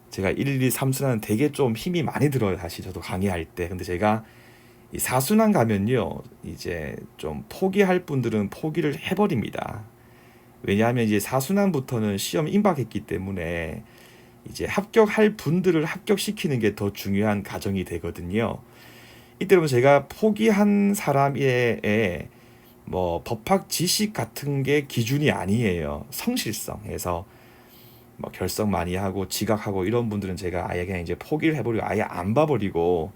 제가 1, 2, 3순환은 되게 좀 힘이 많이 들어요, 사실 저도 강의할 때. 근데 제가 이 4순환 가면요, 이제 좀 포기할 분들은 포기를 해버립니다. 왜냐하면 이제 4순환부터는 시험 임박했기 때문에 이제 합격할 분들을 합격시키는 게 더 중요한 과정이 되거든요. 이때는 제가 포기한 사람의 법학 지식 같은 게 기준이 아니에요. 성실성. 해서 뭐 결석 많이 하고 지각하고 이런 분들은 제가 아예 그냥 이제 포기를 해버리고 아예 안 봐버리고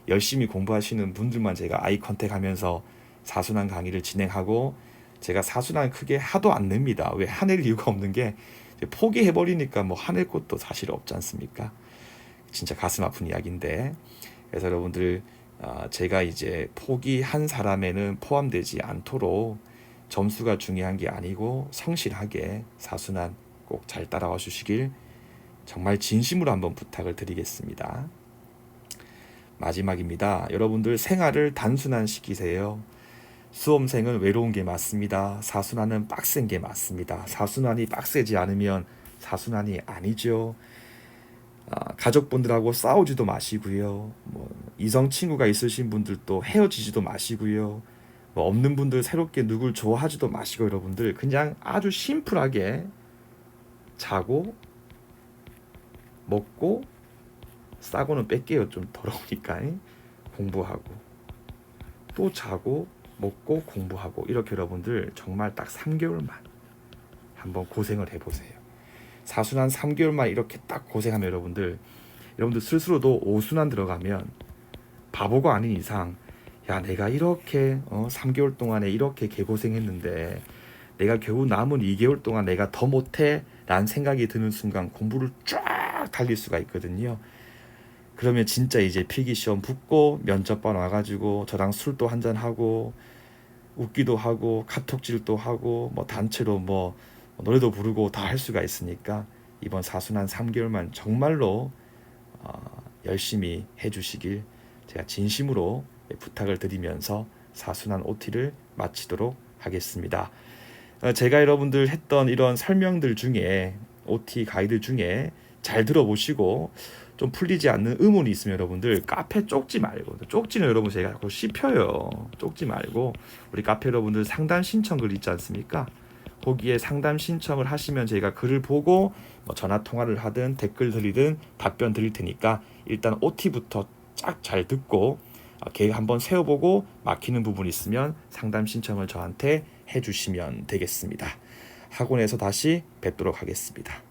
열심히 공부하시는 분들만 제가 아이 컨택하면서 사순환 강의를 진행하고, 제가 사순환 크게 하도 안 냅니다. 왜 화낼 이유가 없는 게 이제 포기해버리니까 뭐 화낼 것도 사실 없지 않습니까? 진짜 가슴 아픈 이야기인데, 그래서 여러분들 제가 이제 포기한 사람에는 포함되지 않도록 점수가 중요한 게 아니고 성실하게 사순환 꼭 잘 따라와 주시길 정말 진심으로 한번 부탁을 드리겠습니다. 마지막입니다. 여러분들 생활을 단순화시키세요. 수험생은 외로운 게 맞습니다. 사순환은 빡센 게 맞습니다. 사순환이 빡세지 않으면 사순환이 아니죠. 가족분들하고 싸우지도 마시고요. 뭐 이성 친구가 있으신 분들도 헤어지지도 마시고요. 뭐 없는 분들 새롭게 누굴 좋아하지도 마시고, 여러분들 그냥 아주 심플하게 자고 먹고 싸고는 뺄게요. 좀 더러우니까. 공부하고 또 자고 먹고 공부하고, 이렇게 여러분들 정말 딱 3개월만 한번 고생을 해보세요. 사순환 3개월만 이렇게 딱 고생하면 여러분들 스스로도 오순환 들어가면 바보가 아닌 이상, 야 내가 이렇게 3개월 동안에 이렇게 개고생했는데 내가 겨우 남은 2개월 동안 내가 더 못해? 라는 생각이 드는 순간 공부를 쫙 달릴 수가 있거든요. 그러면 진짜 이제 필기시험 붙고 면접반 와가지고 저랑 술도 한잔하고 웃기도 하고 카톡질도 하고 뭐 단체로 뭐 노래도 부르고 다 할 수가 있으니까 이번 사순환 3개월만 정말로 열심히 해주시길 제가 진심으로 부탁을 드리면서 사순환 OT를 마치도록 하겠습니다. 제가 여러분들 했던 이런 설명들 중에 OT 가이드 중에 잘 들어보시고 좀 풀리지 않는 의문이 있으면 여러분들 카페 쪽지 말고, 쪽지는 여러분 제가 자꾸 씹혀요. 쪽지 말고 우리 카페 여러분들 상담 신청글 있지 않습니까? 거기에 상담 신청을 하시면 저희가 글을 보고 뭐 전화 통화를 하든 댓글 드리든 답변 드릴 테니까 일단 OT부터 쫙 잘 듣고 계획 한번 세워보고 막히는 부분 있으면 상담 신청을 저한테 해주시면 되겠습니다. 학원에서 다시 뵙도록 하겠습니다.